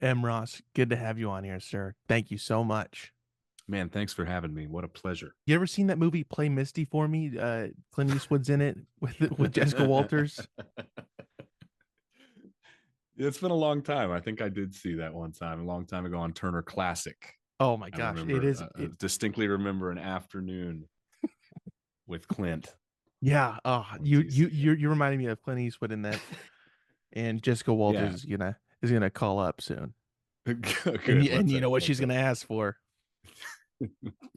M. Ross, good to have you on here, sir. Thank you so much. Man, thanks for having me. What a pleasure. You ever seen that movie Play Misty for Me? Clint Eastwood's in it with Jessica Walters. It's been a long time. I think I did see that one time, a long time ago on Turner Classic. Oh my I gosh, it remember, is. distinctly remember an afternoon with Clint Yeah. Oh, going you to you see it. you you reminded me of Clint Eastwood in that, and Jessica Walters Yeah, is gonna call up soon, and good. you, and What's you that? know what What's she's that? gonna ask for.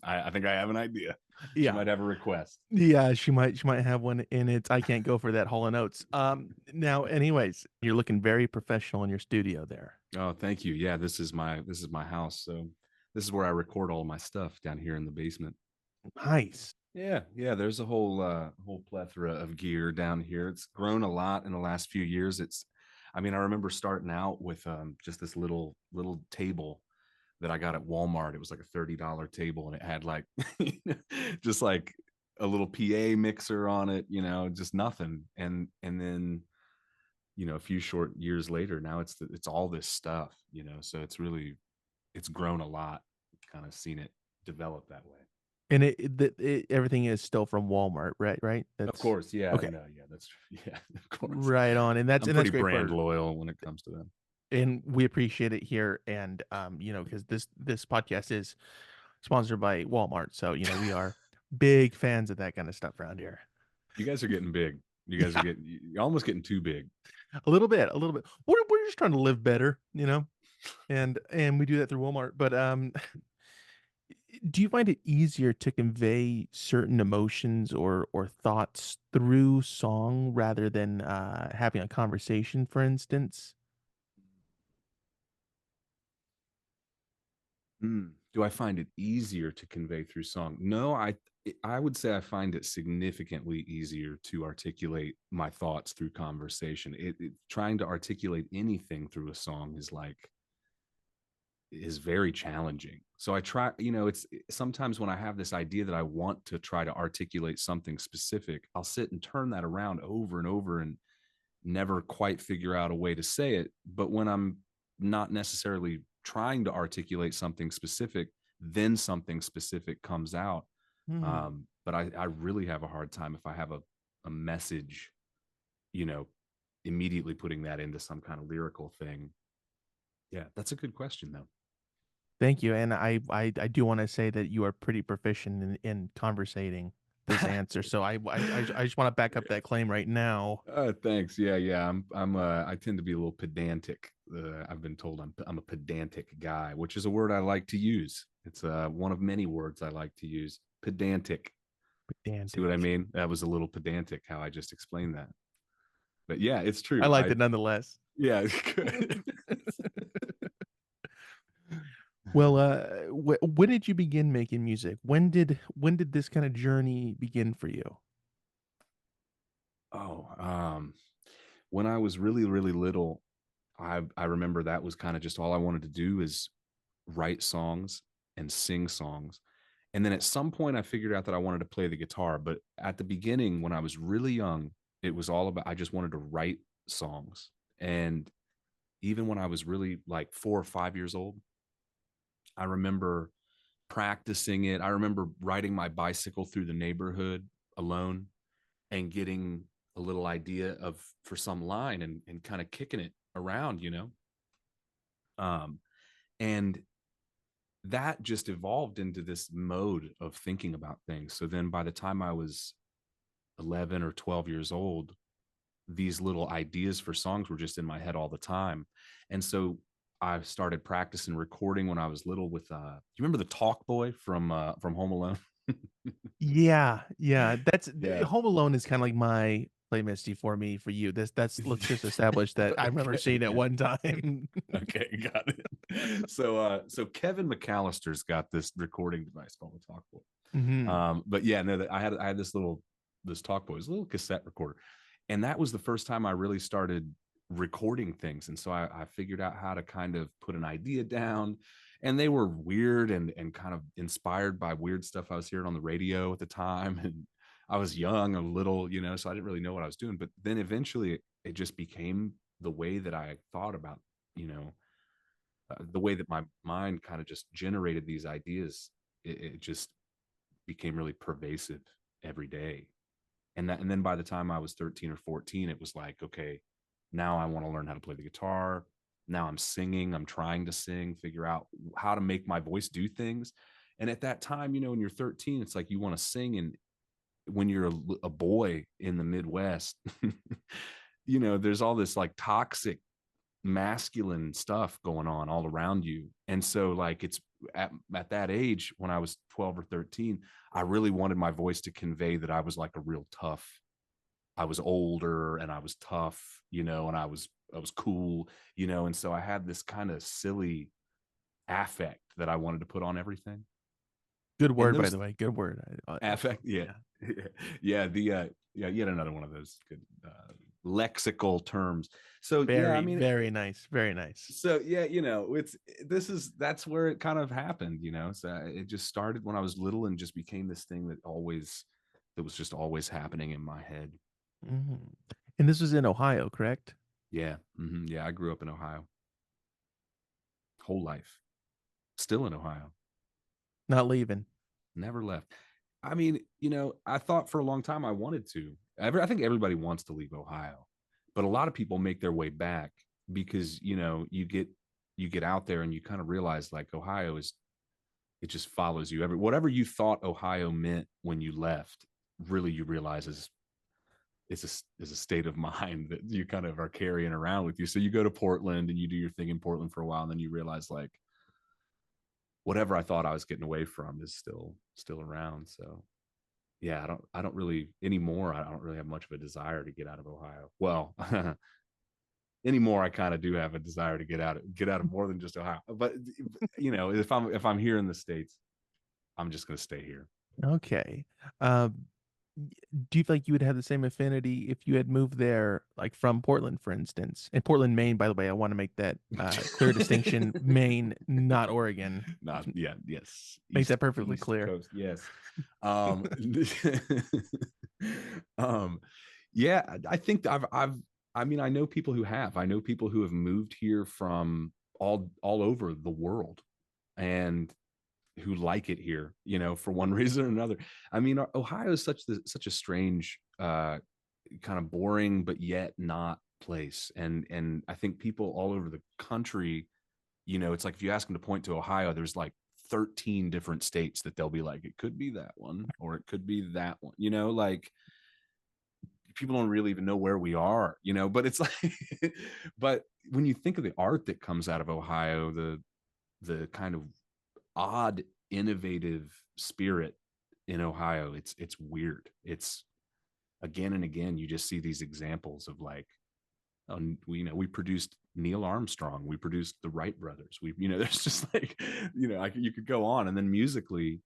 I think I have an idea. She Yeah. might have a request. Yeah, she might have one, and it's I can't go for that Hall and Oates. Now, anyways, you're looking very professional in your studio there. Oh, thank you. Yeah, this is my house. So this is where I record all my stuff down here in the basement. Nice. Yeah. There's a whole plethora of gear down here. It's grown a lot in the last few years. I mean, I remember starting out with just this little table that I got at Walmart. It was like a $30 table, and it had like just like a little PA mixer on it, just nothing. And then a few short years later, now it's all this stuff, So it's grown a lot. Kind of seen it develop that way. And everything is still from Walmart, right? Right. Of That's course, yeah, okay. no, yeah, that's yeah, of course. Right on, and that's I'm and that's pretty great brand for, loyal when it comes to them. and we appreciate it here, and because this podcast is sponsored by Walmart, so we are big fans of that kind of stuff around here. You guys are getting big. You guys are Yeah, getting you're almost getting too big. a little bit, a little bit. We're just trying to live better, and we do that through Walmart. But do you find it easier to convey certain emotions or thoughts through song rather than having a conversation, for instance? Do I find it easier to convey through song? No, I would say I find it significantly easier to articulate my thoughts through conversation. Trying to articulate anything through a song is very challenging. So I try, it's sometimes when I have this idea that I want to try to articulate something specific, I'll sit and turn that around over and over and never quite figure out a way to say it. But when I'm not necessarily trying to articulate something specific, then something specific comes out. Hmm. But I really have a hard time if I have a message, you know, immediately putting that into some kind of lyrical thing. Yeah, that's a good question, though. Thank you. And I do want to say that you are pretty proficient in conversating this answer. So I just want to back up that claim right now. Thanks. Yeah. I tend to be a little pedantic. I've been told I'm a pedantic guy, which is a word I like to use. It's one of many words I like to use. Pedantic. See what I Pedantic. mean? That was a little pedantic how I just explained that. But yeah, it's I true. liked it nonetheless. Yeah, good. Well, when did you begin making music? When did this kind of journey begin for you? Oh, when I was really, really little, I remember that was kind of just all I wanted to do is write songs and sing songs. And then at some point, I figured out that I wanted to play the guitar. But at the beginning, when I was really young, it was all about, I just wanted to write songs. And even when I was really like 4 or 5 years old, I remember practicing it. I remember riding my bicycle through the neighborhood alone and getting a little idea of for some line and kind of kicking it around. Um, and that just evolved into this mode of thinking about things. So then by the time I was 11 or 12 years old, these little ideas for songs were just in my head all the time. And so I started practicing recording when I was little with you remember the Talk Boy from Home Alone? Yeah, yeah. That's Yeah. Home Alone is kind of like my Play Misty for me, for you. That's let's just establish that I remember Okay, seeing it yeah. one time. Okay, got it. So Kevin McAllister's got this recording device called the Talk Boy. Hmm. But yeah, no, I had this Talk Boy, it was a little cassette recorder, and that was the first time I really started recording things. And so I figured out how to kind of put an idea down, and they were weird and kind of inspired by weird stuff I was hearing on the radio at the time, and I was young, a little, so I didn't really know what I was doing. But then eventually it just became the way that I thought about, you know the way that my mind kind of just generated these ideas, it just became really pervasive every day. And then by the time I was 13 or 14, it was like, okay, now I want to learn how to play the guitar. Now I'm singing, I'm trying to sing, figure out how to make my voice do things. And at that time, you know, when you're 13, it's like you want to sing. And when you're a boy in the Midwest, you know, there's all this like toxic masculine stuff going on all around you. And so like it's at that age when I was 12 or 13, I really wanted my voice to convey that I was like a real tough. I was older and I was tough, you know, and I was cool, you know, and so I had this kind of silly affect that I wanted to put on everything. Good And word, by those the way. Good word. affect, yeah. Yeah. Yeah, yeah, yet another one of those good lexical terms. So yeah, I Very, mean, very nice. Very nice. so yeah, you know, that's where it kind of happened, you know. So it just started when I was little and just became this thing that was just always happening in my head. Hmm. And this was in Ohio, correct? Yeah, yeah, I grew up in Ohio whole life, still in Ohio, Not leaving. never left. I mean, you know, I thought for a long time I wanted to. I think everybody wants to leave Ohio, but a lot of people make their way back because, you know, you get out there and you kind of realize like Ohio is, it just follows you. Whatever you thought Ohio meant when you left, really you realize is a state of mind that you kind of are carrying around with you. So you go to Portland and you do your thing in Portland for a while, and then you realize like whatever I thought I was getting away from is still around. So yeah, I don't really anymore. I don't really have much of a desire to get out of Ohio. Well, anymore, I kind of do have a desire to get out of more than just Ohio. But you know, if I'm here in the States, I'm just going to stay here. Okay. Um, do you feel like you would have the same affinity if you had moved there, like from Portland, for instance? In Portland, Maine, by the way, I want to make that clear distinction. Maine, not Oregon. Not yeah, yes, Make east that perfectly east clear. coast, yes. Um, um, yeah, I think I mean, I know people who have. I know people who have moved here from all over the world, and who like it here, you know, for one reason or another. I mean, Ohio is such a strange, kind of boring, but yet not place. And I think people all over the country, you know, it's like if you ask them to point to Ohio, there's like 13 different states that they'll be like, it could be that one, or it could be that one, you know, like people don't really even know where we are, you know, but it's like, but when you think of the art that comes out of Ohio, the kind of odd, innovative spirit in Ohio. It's weird. It's again and again you just see these examples of like, we produced Neil Armstrong, we produced the Wright brothers. We there's just like you could go on, and then musically,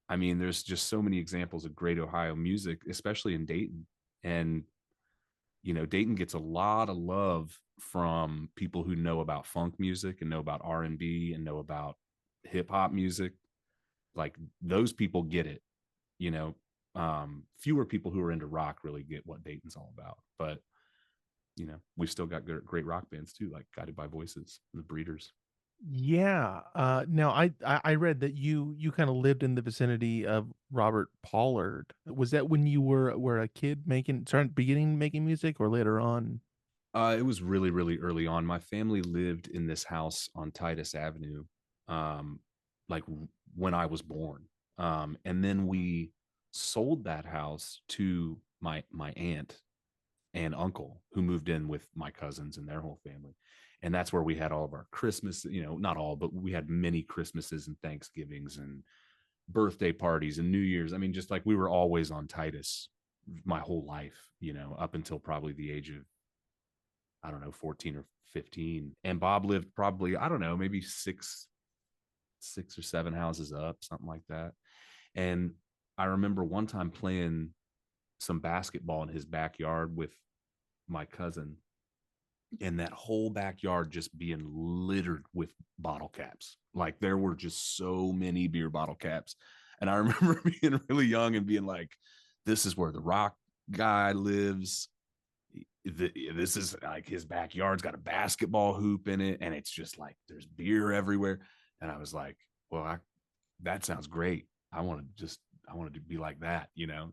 I mean, there's just so many examples of great Ohio music, especially in Dayton. And Dayton gets a lot of love from people who know about funk music and know about R&B and know about hip hop music. Like those people get it, you know. Fewer people who are into rock really get what Dayton's all about. But we've still got great rock bands too, like Guided by Voices, the Breeders. Yeah. Now I read that you kind of lived in the vicinity of Robert Pollard. Was that when you were a kid starting beginning making music, or later on? It was really, really early on. My family lived in this house on Titus Avenue, um, like when I was born. And then we sold that house to my aunt and uncle, who moved in with my cousins and their whole family. And that's where we had all of our Christmas, not all, but we had many Christmases and Thanksgivings and birthday parties and New Year's. I mean, just like we were always on Titus my whole life, up until probably the age of, I don't know, 14 or 15. And Bob lived probably, I don't know, maybe six or seven houses up, something like that. And I remember one time playing some basketball in his backyard with my cousin, and that whole backyard just being littered with bottle caps. Like there were just so many beer bottle caps. And I remember being really young and being like, this is where the rock guy lives. this is like his backyard's got a basketball hoop in it, and it's just like there's beer everywhere. And I was like, well, that sounds great. I wanted to be like that, you know.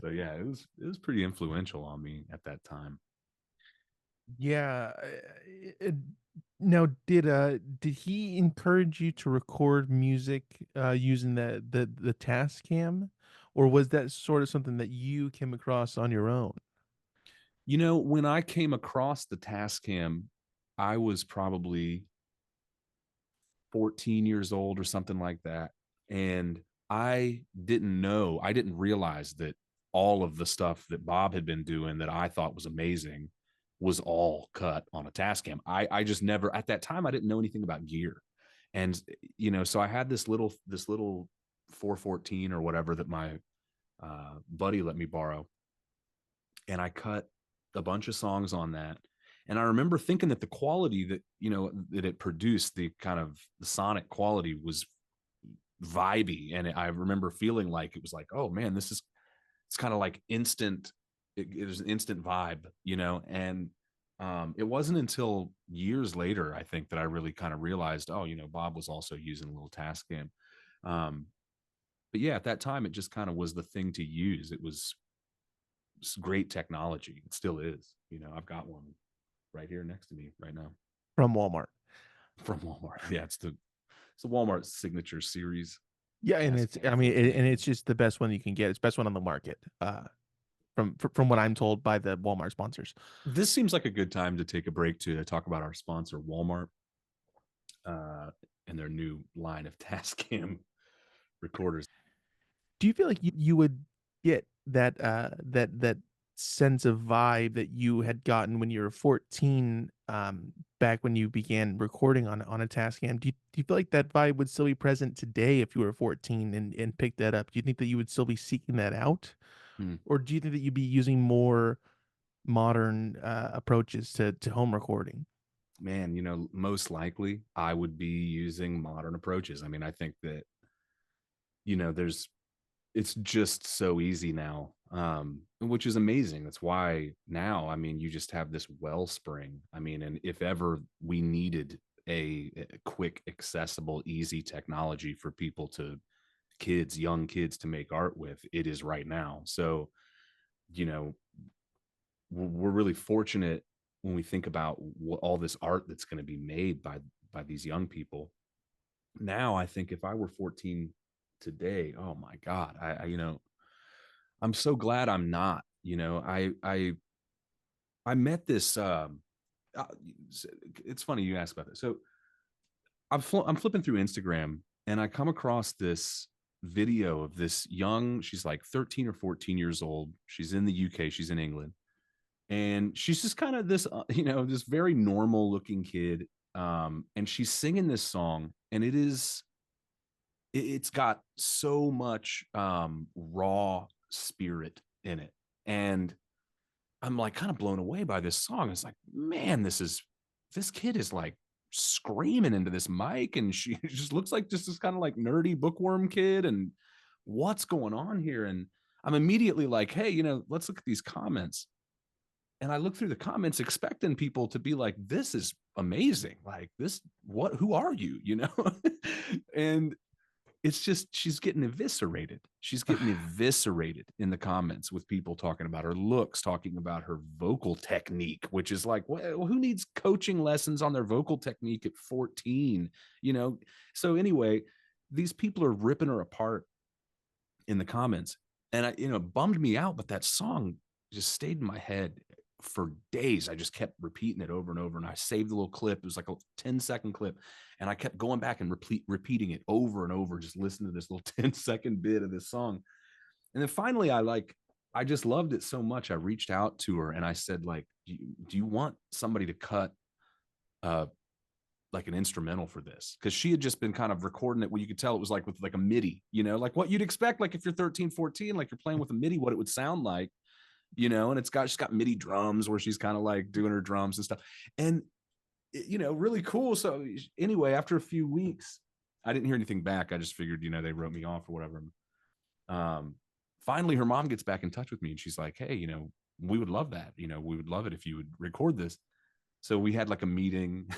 So yeah, it was pretty influential on me at that time. Yeah. Now, did he encourage you to record music using the Tascam, or was that sort of something that you came across on your own? You know, when I came across the Tascam, I was probably 14 years old or something like that. And I didn't realize that all of the stuff that Bob had been doing that I thought was amazing was all cut on a Tascam. I just never, at that time, I didn't know anything about gear. And, so I had this little 414 or whatever that my buddy let me borrow. And I cut a bunch of songs on that. And I remember thinking that the quality that it produced, the kind of the sonic quality was vibey. And I remember feeling like it was like, oh man, it's kind of like instant. It was an instant vibe, and it wasn't until years later, I think, that I really kind of realized, oh, Bob was also using a little Tascam. But yeah, at that time, it just kind of was the thing to use. It was great technology. It still is. I've got one right here next to me right now From Walmart. from Walmart. Yeah, it's a Walmart signature series Yeah, and it's Tascam I mean, and it's 414. just the best one you can get. It's best one on the market. From what I'm told by the Walmart sponsors. This seems like a good time to take a break to talk about our sponsor, Walmart, uh, and their new line of Tascam recorders. Do you feel like you would get that sense of vibe that you had gotten when you were 14, back when you began recording on a Tascam? Do you feel like that vibe would still be present today if you were 14 and picked that up? Do you think that you would still be seeking that out? Hmm. Or do you think that you'd be using more modern approaches to home recording? Man, most likely I would be using modern approaches. I mean, I think that, there's it's just so easy now, which is amazing. That's why now, I mean, you just have this wellspring. I mean, and if ever we needed a quick, accessible, easy technology for young kids to make art with, it is right now. So, you know, we're really fortunate when we think about all this art that's going to be made by these young people. Now, I think if I were 14 today, oh my God, I'm so glad I'm not. I met this. Uh, it's funny you ask about this. So I'm flipping through Instagram and I come across this video of this young. She's like 13 or 14 years old. She's in the UK. She's in England, and she's just kind of this, this very normal looking kid. And she's singing this song, and it's got so much raw spirit in it, and I'm like kind of blown away by this song. It's like, man, this kid is like screaming into this mic, and she just looks like just this kind of like nerdy bookworm kid. And what's going on here? And I'm immediately like, hey, let's look at these comments. And I look through the comments expecting people to be like, this is amazing. Like who are you? And it's just she's getting eviscerated. She's getting eviscerated in the comments with people talking about her looks, talking about her vocal technique, which is like, well, who needs coaching lessons on their vocal technique at 14? So anyway, these people are ripping her apart in the comments. And it bummed me out, but that song just stayed in my head for days. I just kept repeating it over and over. And I saved the little clip. It was like a 10-second clip. And I kept going back and repeating it over and over, just listening to this little 10-second bit of this song. And then finally, I just loved it so much. I reached out to her and I said, like, do you want somebody to cut like an instrumental for this? Because she had just been kind of recording it where you could tell it was like with like a MIDI, like what you'd expect, like if you're 13, 14, like you're playing with a MIDI, what it would sound like, and she's got MIDI drums where she's kind of like doing her drums and stuff. And, really cool. So anyway, after a few weeks, I didn't hear anything back. I just figured, they wrote me off or whatever. Finally, her mom gets back in touch with me and she's like, hey, we would love that. You know, we would love it if you would record this. So we had like a meeting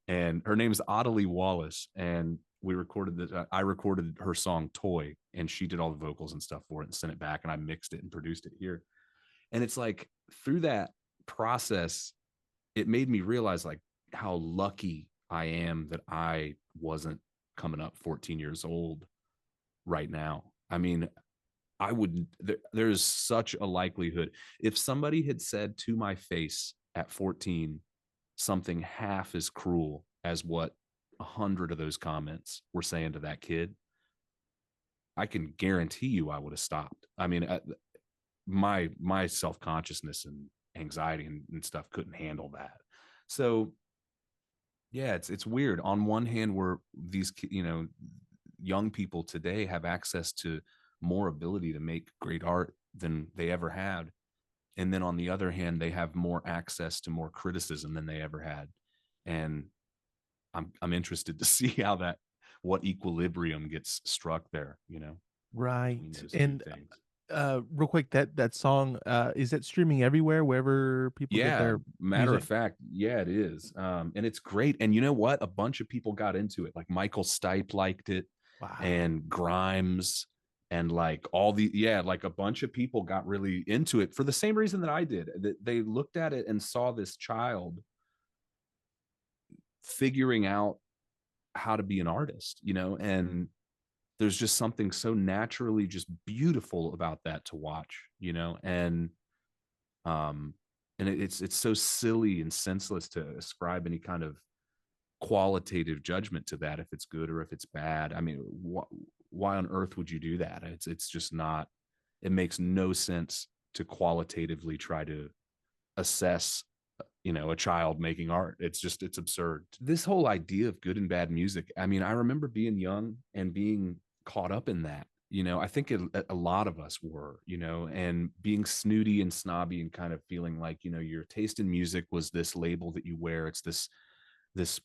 and her name is Ottilie Wallace. And we recorded that. I recorded her song Toy and she did all the vocals and stuff for it and sent it back. And I mixed it and produced it here. And it's like through that process, it made me realize like how lucky I am that I wasn't coming up 14 years old right now. I mean, I would, there's such a likelihood if somebody had said to my face at 14 something half as cruel as what 100 of those comments were saying to that kid, I can guarantee you I would have stopped. I mean, my self-consciousness and anxiety and stuff couldn't handle that. So yeah, it's weird. On one hand, where these young people today have access to more ability to make great art than they ever had, and then on the other hand, they have more access to more criticism than they ever had. And I'm interested to see how that what equilibrium gets struck there, Right. between those two And things. real quick, that song, is that streaming everywhere wherever people get Yeah, their matter of music? fact, yeah, it is. And it's great. And you know what? A bunch of people got into it. Like Michael Stipe liked it Wow. and Grimes and like all the yeah, like a bunch of people got really into it for the same reason that I did. That they looked at it and saw this child figuring out how to be an artist, and there's just something so naturally just beautiful about that to watch, um and it's so silly and senseless to ascribe any kind of qualitative judgment to that if it's good or if it's bad. I mean, why on earth would you do that? It's just not. It makes no sense to qualitatively try to assess a child making art. It's absurd. This whole idea of good and bad music, I mean, I remember being young and being caught up in that. I think a lot of us were, and being snooty and snobby and kind of feeling like, your taste in music was this label that you wear. It's this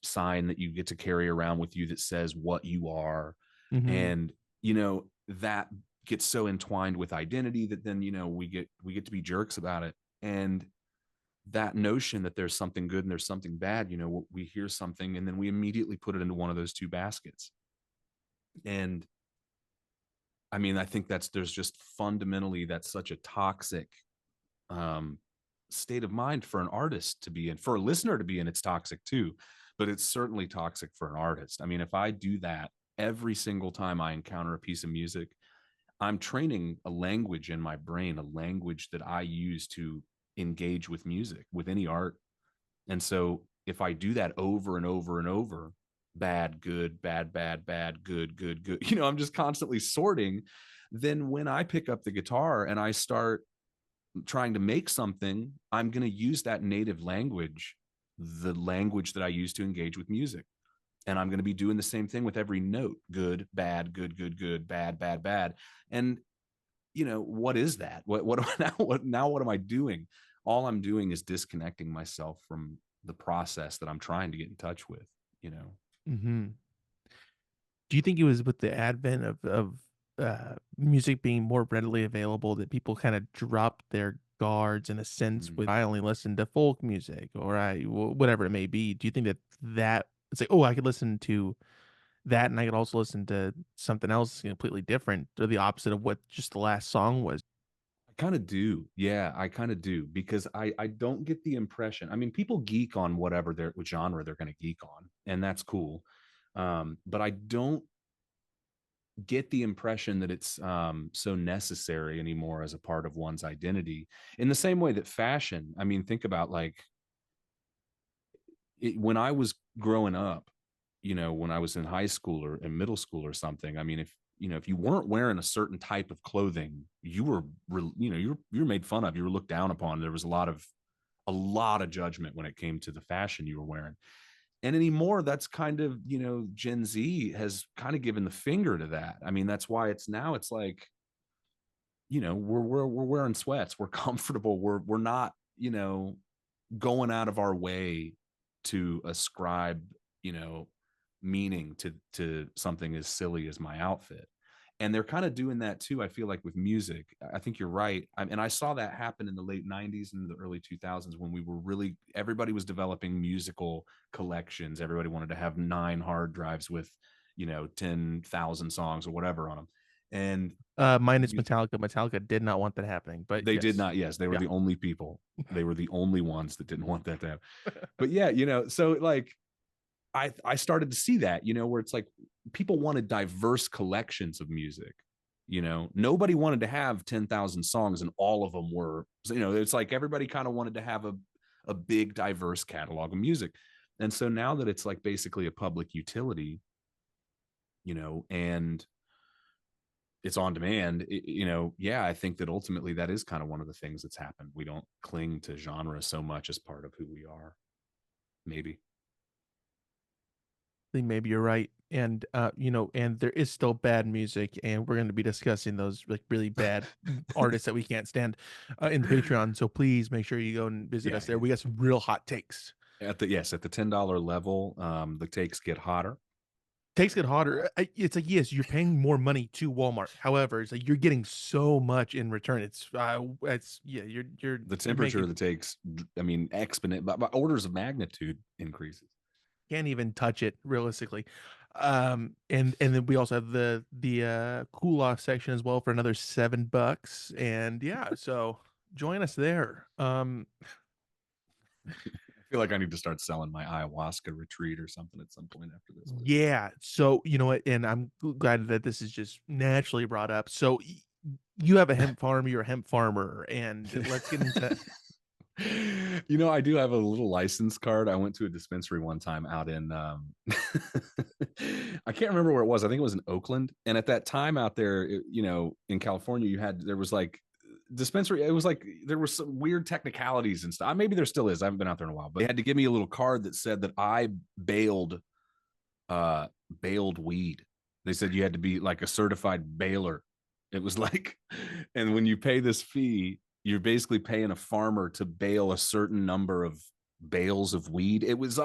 sign that you get to carry around with you that says what you are. Mhm. And that gets so entwined with identity that then we get to be jerks about it. And that notion that there's something good and there's something bad, we hear something and then we immediately put it into one of those two baskets. And I mean, I think there's just fundamentally that's such a toxic um, state of mind for an artist to be in. For a listener to be in, it's toxic too, but it's certainly toxic for an artist. I mean, if I do that every single time I encounter a piece of music, I'm training a language in my brain, a language that I use to engage with music, with any art. And so if I do that over and over and over, bad, good, bad, bad, bad, good, good, good, I'm just constantly sorting. Then when I pick up the guitar and I start trying to make something, I'm going to use that native language, the language that I use to engage with music. And I'm going to be doing the same thing with every note: good, bad, good, good, good, bad, bad, bad. And what is that? What now? What am I doing? All I'm doing is disconnecting myself from the process that I'm trying to get in touch with. You know. Mhm. Do you think it was with the advent of music being more readily available that people kinda dropped their guards in a sense Mm. with, "I only listen to folk music," or whatever it may be. Do you think that it's like, "Oh, I could listen to that, and I could also listen to something else completely different," or the opposite of what just the last song was? I kind of do. Yeah, I kind of do because I don't get the impression. I mean, people geek on whatever their genre they're going to geek on, and that's cool. But I don't get the impression that it's so necessary anymore as a part of one's identity. In the same way that fashion, I mean, think about like when I was growing up, when I was in high school or in middle school or something. I mean, if you weren't wearing a certain type of clothing, you were, you were made fun of. You were looked down upon. There was a lot of judgment when it came to the fashion you were wearing. And anymore, that's kind of Gen Z has kind of given the finger to that. I mean, that's why it's like we're wearing sweats, we're comfortable, we're not going out of our way to ascribe, meaning to something as silly as my outfit. And they're kind of doing that too, I feel like, with music. I think you're right. And I saw that happen in the late 90s and the early 2000s, when we were really, everybody was developing musical collections. Everybody wanted to have 9 hard drives with, 10,000 songs or whatever on them. And Minus Metallica. Metallica did not want that happening, but they did yes. not. Yes, they were Yeah. the only people. They were the only ones that didn't want that to happen. But yeah, so like I started to see that, where it's like people wanted diverse collections of music. Nobody wanted to have 10,000 songs and all of them were, it's like everybody kind of wanted to have a big diverse catalog of music. And so now that it's like basically a public utility, and it's on demand, yeah, I think that ultimately that is kind of one of the things that's happened. We don't cling to genre so much as part of who we are, maybe. Think maybe you're right. And and there is still bad music, and we're going to be discussing those like really bad artists that we can't stand in the Patreon. So please make sure you go and visit Yeah, us there. We got some real hot takes. at the $10 level, the takes get hotter. Takes get hotter. It's like, yes, you're paying more money to Walmart. However, it's like you're getting so much in return. It's yeah, The you're temperature of making the takes, I mean, exponent by orders of magnitude increases. can't even touch it realistically. And then we also have the cool off section as well for another $7. And yeah, so join us there. I feel like I need to start selling my ayahuasca retreat or something at some point after this. But Yeah, so you know what, and I'm glad that this is just naturally brought up. So you have a hemp farm, you're a hemp farmer, and let's get into I do have a little license card. I went to a dispensary one time out in I can't remember where it was. I think it was in Oakland. And at that time out there, in California, there was like dispensary. It was like there were some weird technicalities and stuff. Maybe there still is. I haven't been out there in a while, but they had to give me a little card that said that I bailed weed. They said you had to be like a certified baler. It was like, and when you pay this fee, you're basically paying a farmer to bale a certain number of bales of weed. It was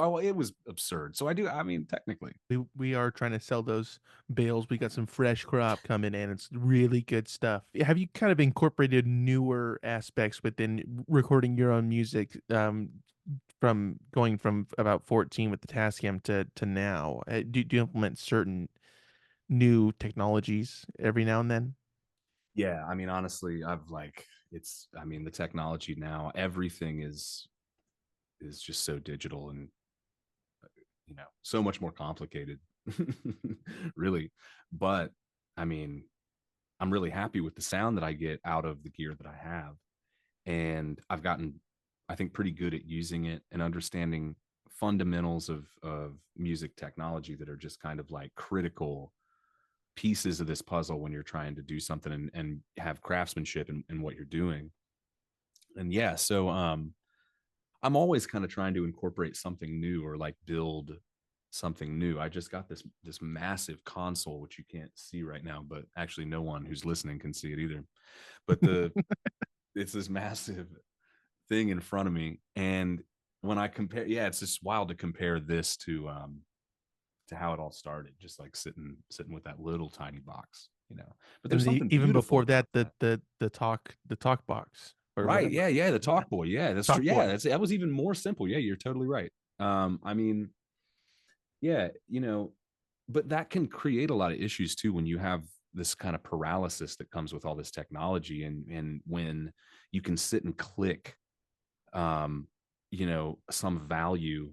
absurd. So I mean, technically. we are trying to sell those bales. We got some fresh crop coming in. It's really good stuff. Have you kind of incorporated newer aspects within recording your own music from going from about 14 with the Tascam to now? Do you implement certain new technologies every now and then? Yeah, I mean, honestly, I mean, the technology now, everything is just so digital and so much more complicated. Really. But I mean, I'm really happy with the sound that I get out of the gear that I have. And I've gotten, I think, pretty good at using it and understanding fundamentals of music technology that are just kind of like critical pieces of this puzzle when you're trying to do something and have craftsmanship in what you're doing. And yeah, so I'm always kind of trying to incorporate something new or like build something new. I just got this massive console, which you can't see right now, but actually no one who's listening can see it either. But it's this massive thing in front of me. And when I compare, yeah, it's just wild to compare this to how it all started, just like sitting with that little tiny box. But there's And something even beautiful before about that, that. the talk box or Right. whatever. Yeah. Yeah. The Yeah, talk boy. Yeah. That's true. talk Yeah. boy. That was even more simple. Yeah. You're totally right. I mean, yeah, but that can create a lot of issues too when you have this kind of paralysis that comes with all this technology, and when you can sit and click some value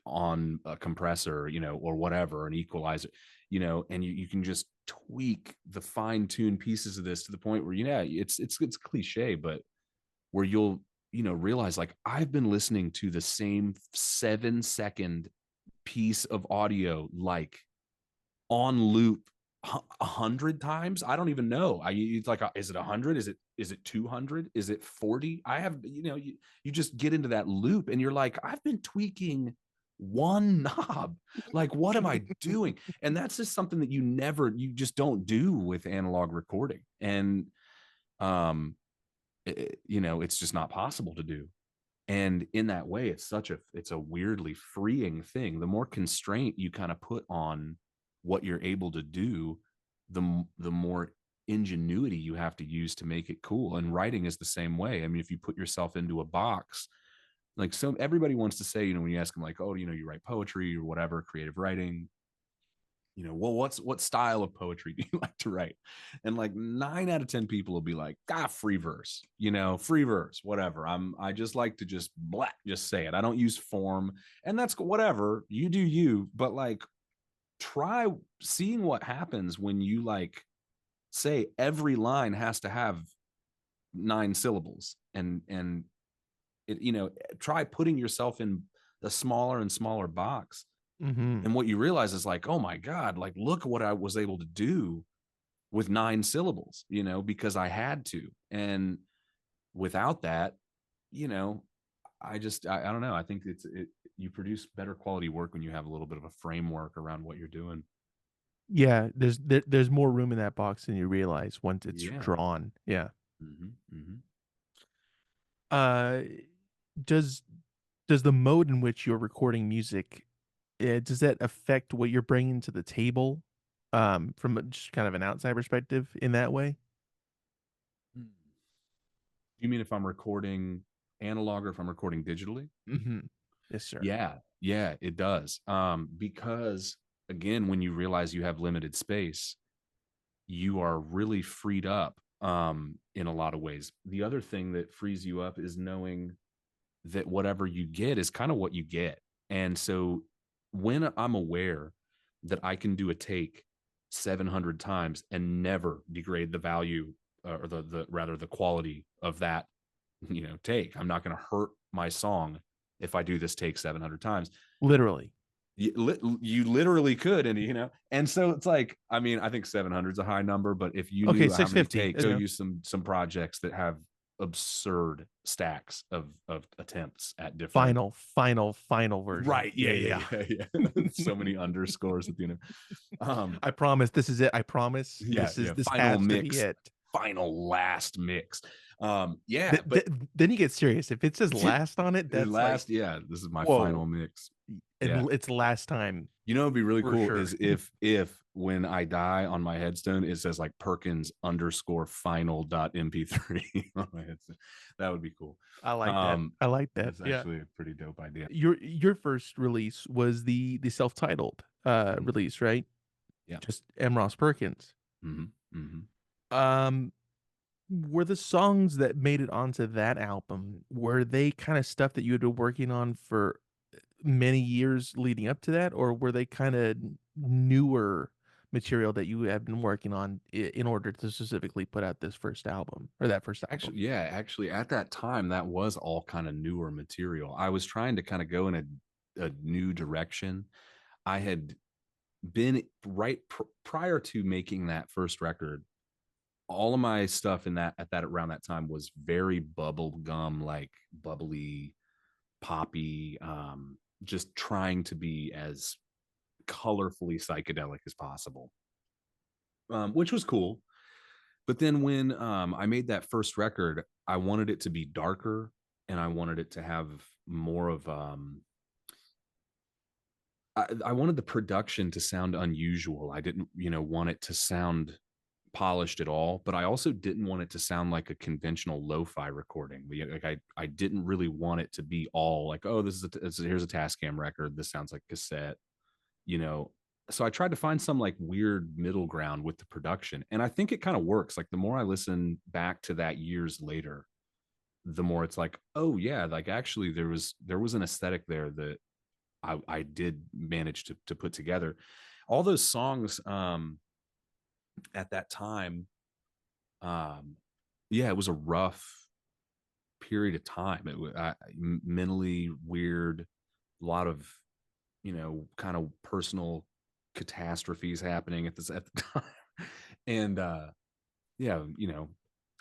on a compressor, or whatever, an equalizer, and you can just tweak the fine-tuned pieces of this to the point where, yeah, it's cliche, but where you'll realize, like, I've been listening to the same 7-second piece of audio like on loop 100 times. I don't even know. It's like, is it 100? Is it 200? Is it 40? I have, you just get into that loop and you're like, I've been tweaking one knob. Like, what am I doing? And that's just something that you just don't do with analog recording. And, it's just not possible to do. And in that way, it's a weirdly freeing thing. The more constraint you kind of put on what you're able to do, the more ingenuity you have to use to make it cool. And writing is the same way. I mean, if you put yourself into a box, like, so everybody wants to say, when you ask them like, oh, you write poetry or whatever, creative writing, well, what style of poetry do you like to write? And like 9 out of 10 people will be like, free verse, free verse, whatever. I just like to just say it. I don't use form, and that's whatever, you do you. But like, try seeing what happens when you like say every line has to have 9 syllables, and it, try putting yourself in the smaller and smaller box. Mhm. And what you realize is like, oh my God, like, look what I was able to do with 9 syllables, because I had to. And without that, you know, I don't know. I think you produce better quality work when you have a little bit of a framework around what you're doing. Yeah, there's more room in that box than you realize once it's Yeah. drawn. Yeah. Mm-hmm. Uh, does does the mode in which you're recording music, does that affect what you're bringing to the table, from just kind of an outside perspective in that way? Mm. You mean if I'm recording analog or if I'm recording digitally? Mhm. Yes, sir. Yeah, it does. Because again, when you realize you have limited space, you are really freed up in a lot of ways. The other thing that frees you up is knowing that whatever you get is kind of what you get. And so when I'm aware that I can do a take 700 times and never degrade the value, or the rather the quality of that, take, I'm not going to hurt my song if I do this take 700 times. Literally. You literally could, and so it's like, I mean, I think 700 is a high number, but if you Okay, knew how many 650, takes, go use some projects that have absurd stacks of attempts at different. final version. Right, Yeah, yeah, yeah. yeah. So many underscores at the end. I promise this is it. I promise Yeah, this final has to be mix, it. final last mix. Th Yeah, but th then you get serious. If it says last on it, that's like, last, yeah, this is my whoa, final mix. Yeah. and it's last time It'd be really for cool sure. is if when I die on my headstone it says like Perkins underscore final dot mp3 on my headstone. That would be cool. I like that. Um, I like that. that's Yeah. actually a pretty dope idea. Your first release was the self-titled, Mhm. release, right? Yeah. Just M. Ross Perkins. Hmm. Hmm. Um, were the songs that made it onto that album, were they kinda stuff that you had been working on for many years leading up to that, or were they kinda newer material that you had been working on in order to specifically put out this first album or that first album? Actually, at that time, that was all kind of newer material. I was trying to kind of go in a new direction. I had been prior to making that first record. All of my stuff in that at that around that time was very bubblegum, like bubbly, poppy, just trying to be as colorfully psychedelic as possible, which was cool. But then when I made that first record, I wanted it to be darker, and I wanted it to have more of I wanted the production to sound unusual. I didn't, want it to sound polished at all, but I also didn't want it to sound like a conventional lo-fi recording. Like I didn't really want it to be all like, oh, here's a Tascam record. This sounds like cassette, you know. So I tried to find some like weird middle ground with the production, and I think it kind of works. Like the more I listen back to that years later, the more it's like, oh yeah, like actually there was an aesthetic there that I did manage to put together. All those songs at that time, um, yeah, it was a rough period of time. It was mentally weird, a lot of kind of personal catastrophes happening at the time, and yeah,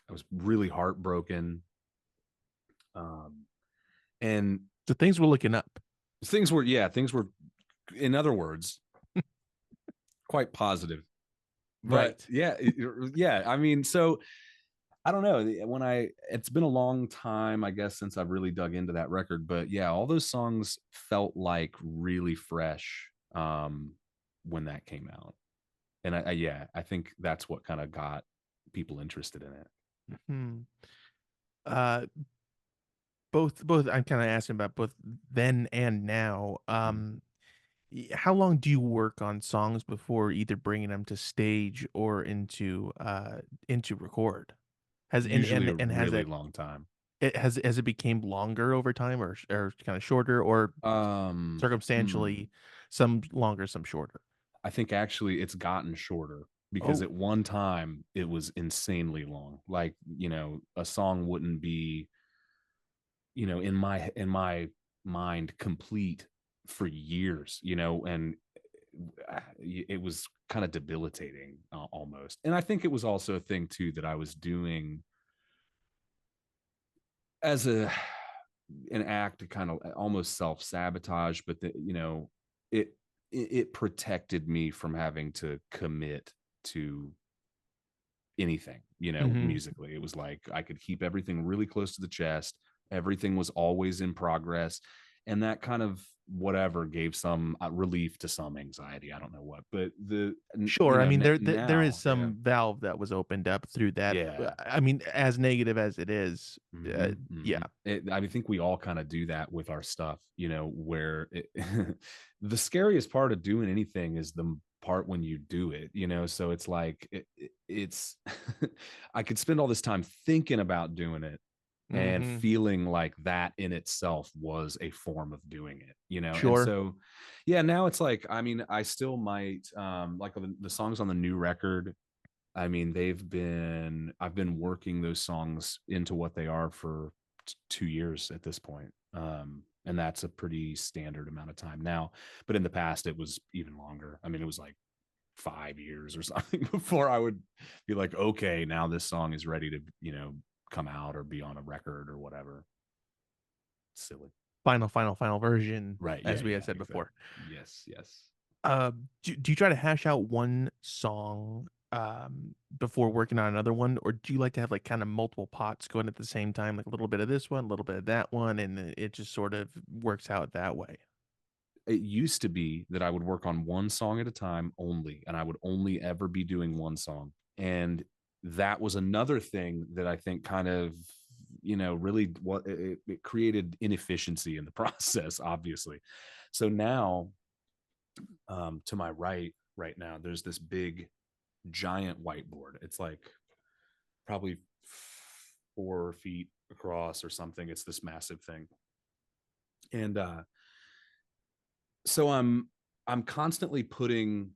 I was really heartbroken, um, and So things were looking up. things were, in other words, quite positive. But Right. yeah, yeah, I mean, so I don't know. It's been a long time, I guess, since I've really dug into that record. But yeah, all those songs felt like really fresh when that came out. And yeah, I think that's what kind of got people interested in it. Mhm. Uh, both I'm kinda asking about both then and now. Mhm. How long do you work on songs before either bringing them to stage or into record? Has Usually a and has really that long time. has it became longer over time or kinda shorter or Um, hmm. circumstantially some longer, some shorter? I think actually it's gotten shorter because Oh, at one time it was insanely long. Like, a song wouldn't be, in my mind complete for years, and it was kind of debilitating almost. And I think it was also a thing too that I was doing as an act to kind of almost self-sabotage, but it it protected me from having to commit to anything, mhm. musically. It was like I could keep everything really close to the chest. Everything was always in progress. And that kind of whatever gave some relief to some anxiety. I don't know what, but Sure, I mean, there is now, yeah, some valve that was opened up through that, yeah. I mean, as negative as it is, Mhm, yeah. mhm. I think we all kinda do that with our stuff, where the scariest part of doing anything is the part when you do it, so it's like, it's I could spend all this time thinking about doing it and Mhm. feeling like that in itself was a form of doing it, and Sure. so, yeah, now it's like, I mean, I still might, like, the songs on the new record, I mean, I've been working those songs into what they are for 2 years at this point. And that's a pretty standard amount of time now, but in the past, it was even longer. I mean, it was like 5 years or something before I would be like, "Okay, now this song is ready to, come out or be on a record or whatever." Silly. Final version, Right, yeah, as we had yeah, said exactly. before. Yes, yes. Do you try to hash out one song, before working on another one, or do you like to have, like, kinda multiple pots going at the same time, like, a little bit of this one, a little bit of that one, and it just sort of works out that way? It used to be that I would work on one song at a time only, and I would only ever be doing one song. And that was another thing that I think kind of, really what it created inefficiency in the process, obviously. So now, to my right now, there's this big giant whiteboard. It's like probably 4 feet across or something. It's this massive thing. And so I'm constantly putting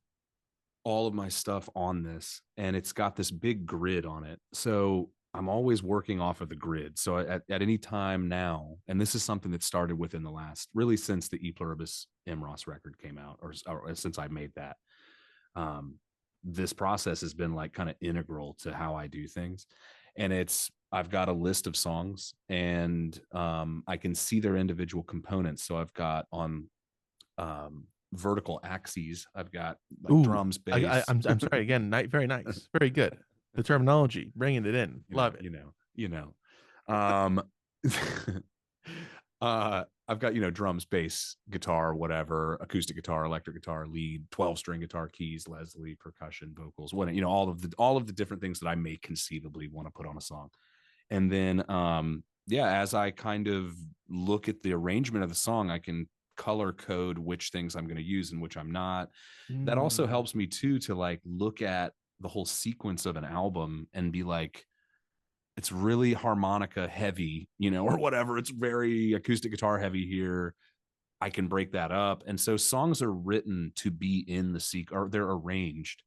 all of my stuff on this, and it's got this big grid on it. So I'm always working off of the grid. So at any time now, and this is something that started within the last, really since the E Pluribus Imros record came out, or since I made that, um, this process has been like kind of integral to how I do things. And I've got a list of songs, and I can see their individual components. So I've got on vertical axes. I've got like Ooh, drums, I bass, I'm sorry again, very nice, very good. The terminology, bringing it in, you know, love it. you know, you know. Um, I've got drums, bass, guitar, whatever, acoustic guitar, electric guitar, lead, 12-string guitar, keys, Leslie, percussion, vocals, what all of the different things that I may conceivably want to put on a song. And then yeah, as I kind of look at the arrangement of the song, I can color code which things I'm going to use and which I'm not. That also Mm, helps me too to like look at the whole sequence of an album and be like, it's really harmonica heavy, or whatever. It's very acoustic guitar heavy here. I can break that up. And so songs are written to be in the or they're arranged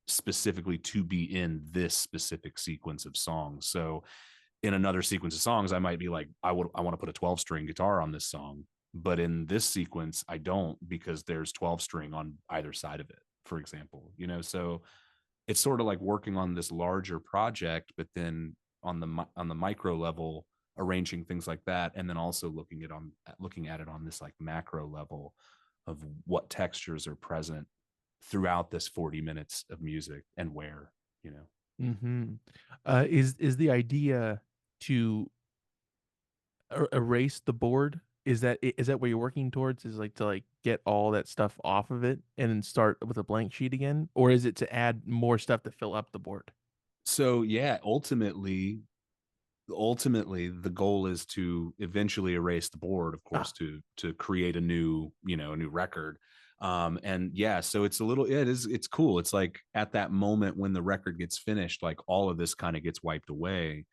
specifically to be in this specific sequence of songs. So in another sequence of songs, I might be like, I want to put a 12-string guitar on this song. But in this sequence, I don't, because there's 12 string on either side of it, for example, so it's sort of like working on this larger project, but then on the micro level, arranging things like that, and then also looking at it on this like macro level of what textures are present throughout this 40 minutes of music and where, you know. mhm. Is the idea to erase the board? is that what you're working towards? Is like to like get all that stuff off of it and then start with a blank sheet again, or is it to add more stuff to fill up the board? So yeah, ultimately the goal is to eventually erase the board, of course, Ah, to create a new, a new record. And yeah, so it's a little, it's cool. It's like at that moment when the record gets finished, like all of this kind of gets wiped away,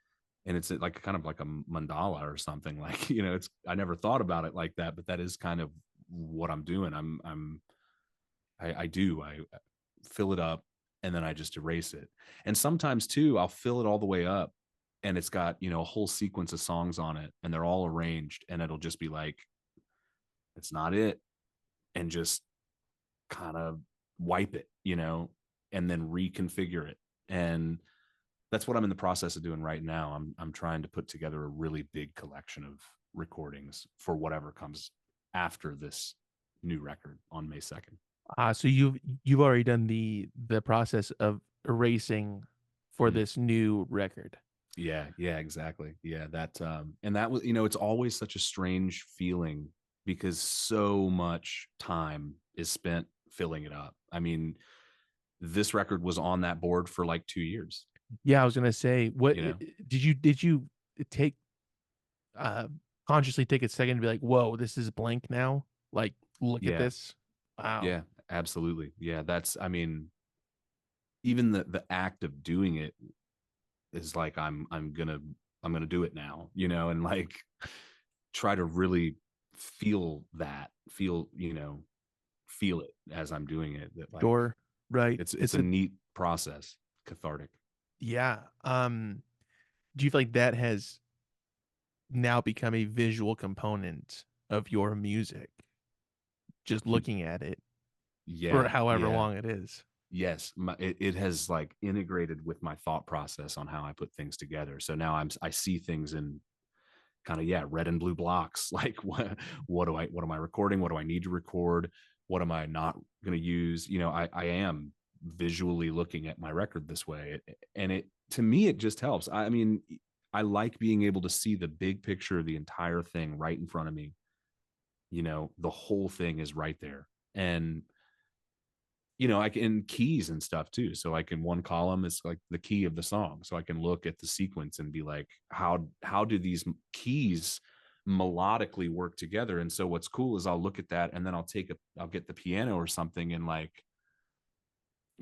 and it's like kind of like a mandala or something. Like, it's, I never thought about it like that, but that is kind of what I'm doing. I do. I fill it up and then I just erase it. And sometimes too, I'll fill it all the way up and it's got, a whole sequence of songs on it and they're all arranged and it'll just be like, it's not it. And just kind of wipe it, and then reconfigure it. And that's what I'm in the process of doing right now. I'm trying to put together a really big collection of recordings for whatever comes after this new record on May 2nd. so you've already done the process of erasing for Mm. this new record. Yeah, exactly. Yeah, that and that was, it's always such a strange feeling because so much time is spent filling it up. I mean, this record was on that board for like 2 years, Yeah, I was gonna say, what you know. did you take uh consciously take a second to be like, whoa, this is blank now? Like, look at Yeah. this. Wow. Yeah, absolutely. Yeah, that's, I mean, even the act of doing it is like I'm going to do it now, and like try to really feel that, feel it as I'm doing it, that like Sure. Right. it's It's a a neat process, cathartic. yeah. Do you feel like that has now become a visual component of your music? Just looking at it for Yeah, however yeah. long it is. Yes, it has like integrated with my thought process on how I put things together. So now I see things in kind of, yeah, red and blue blocks. Like what am I recording? What do I need to record? What am I not going to use? I am visually looking at my record this way, and it, to me, it just helps. I mean, I like being able to see the big picture of the entire thing right in front of me. The whole thing is right there. And I can keys and stuff too. So like in one column, it's like the key of the song. So I can look at the sequence and be like, how do these keys melodically work together? And so what's cool is I'll look at that and then I'll get the piano or something and like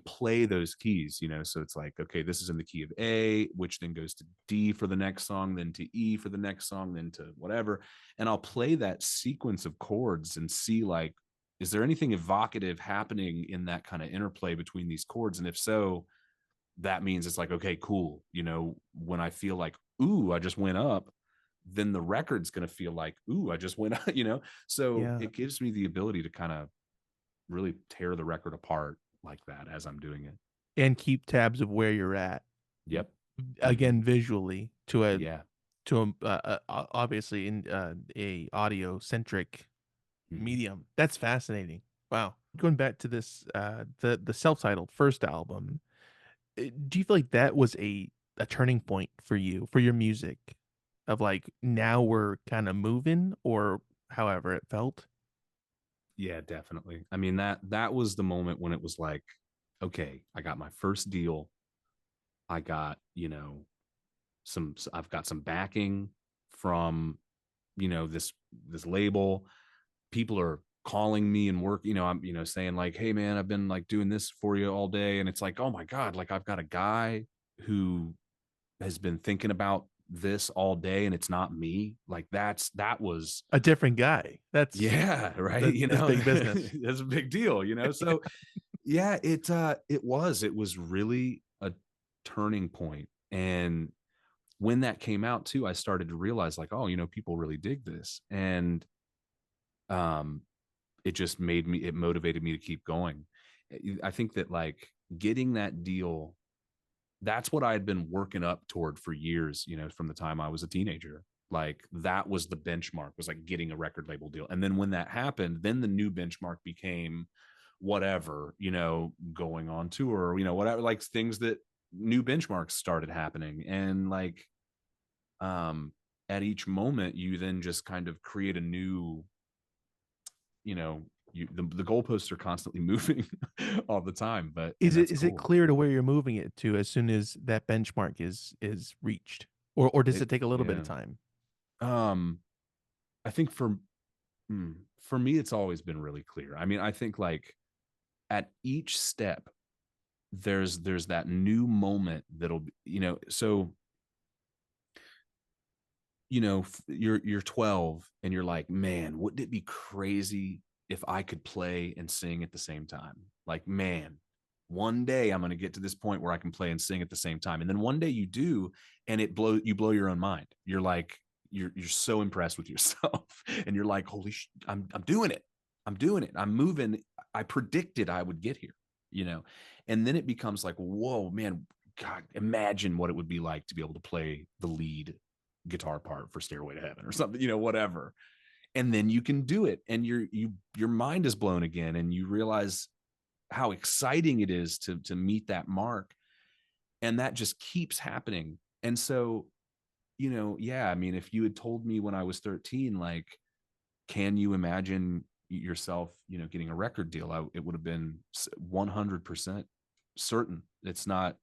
play those keys, so it's like, okay, this is in the key of A, which then goes to D for the next song, then to E for the next song, then to whatever. And I'll play that sequence of chords and see like, is there anything evocative happening in that kind of interplay between these chords? And if so, that means it's like, okay, cool. When I feel like, ooh, I just went up, then the record's going to feel like, ooh, I just went up, so Yeah. it gives me the ability to kind of really tear the record apart like that as I'm doing it. And keep tabs of where you're at. Yep. Hmm. Again, visually Yeah. to a obviously in a audio centric Hmm. medium. That's fascinating. Wow. Going back to this the self-titled first album, do you feel like that was a turning point for you for your music of like now we're kind of moving or however it felt? Yeah, definitely. I mean, that was the moment when it was like, okay, I got my first deal. I got, I've got some backing from, this label. People are calling me and work, I'm, saying like, hey man, I've been like doing this for you all day. And it's like, oh my God, like I've got a guy who has been thinking about this all day and it's not me. Like that was, A different guy. yeah, right. That's big business. That's a big deal, so yeah, it was really a turning point. And when that came out too, I started to realize like, oh, people really dig this. And um it motivated me to keep going. I think that like getting that deal, that's what I had been working up toward for years, from the time I was a teenager. Like that was the benchmark, was like getting a record label deal. And then when that happened, then the new benchmark became whatever, going on tour, whatever, like things that new benchmarks started happening. And like, um, at each moment, you then just kind of create a new, you know, the goalposts are constantly moving all the time, but and that's Is it cool. clear to where you're moving it to as soon as that benchmark is reached? Or does It it take a little bit of yeah. time? Um, I think for me, it's always been really clear. I mean, I think like at each step, there's that new moment that'll so you're 12 and you're like, man, wouldn't it be crazy if I could play and sing at the same time? Like, man, one day I'm going to get to this point where I can play and sing at the same time. And then one day you do, and you blow your own mind. You're like, you're so impressed with yourself and you're like, I'm doing it. I'm doing it. I'm moving. I predicted I would get here, you know? And then it becomes like, whoa, man, God, imagine what it would be like to be able to play the lead guitar part for Stairway to Heaven or something, whatever. And then you can do it, and your mind is blown again, and you realize how exciting it is to meet that mark, and that just keeps happening. And so, yeah, I mean, if you had told me when I was 13, like, can you imagine yourself, getting a record deal? It would have been 100% certain. It's not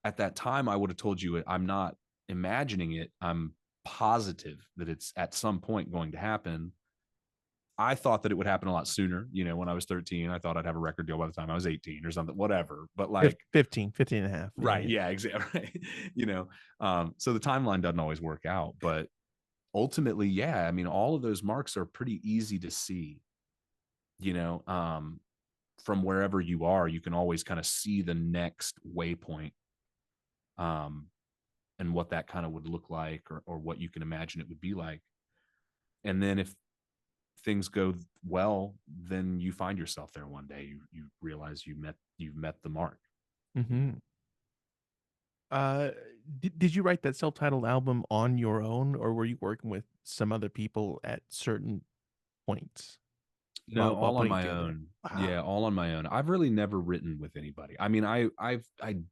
at that time. I would have told you I'm not imagining it. I'm positive that it's at some point going to happen. I thought that it would happen a lot sooner. When I was 13, I thought I'd have a record deal by the time I was 18 or something, whatever. But like, 15 and a half. Yeah, right. yeah. Yeah, exactly. Right. So the timeline doesn't always work out, but ultimately, yeah, I mean, all of those marks are pretty easy to see, you know, um, from wherever you are, you can always kind of see the next waypoint. Um, and what that kind of would look like, or what you can imagine it would be like. And then if things go well, then you find yourself there one day. You realize you've met the mark. Mhm. Uh, did you write that self-titled album on your own, or were you working with some other people at certain points No, while all on putting it my together? own. Wow. Yeah, all on my own. I've really never written with anybody. I mean, I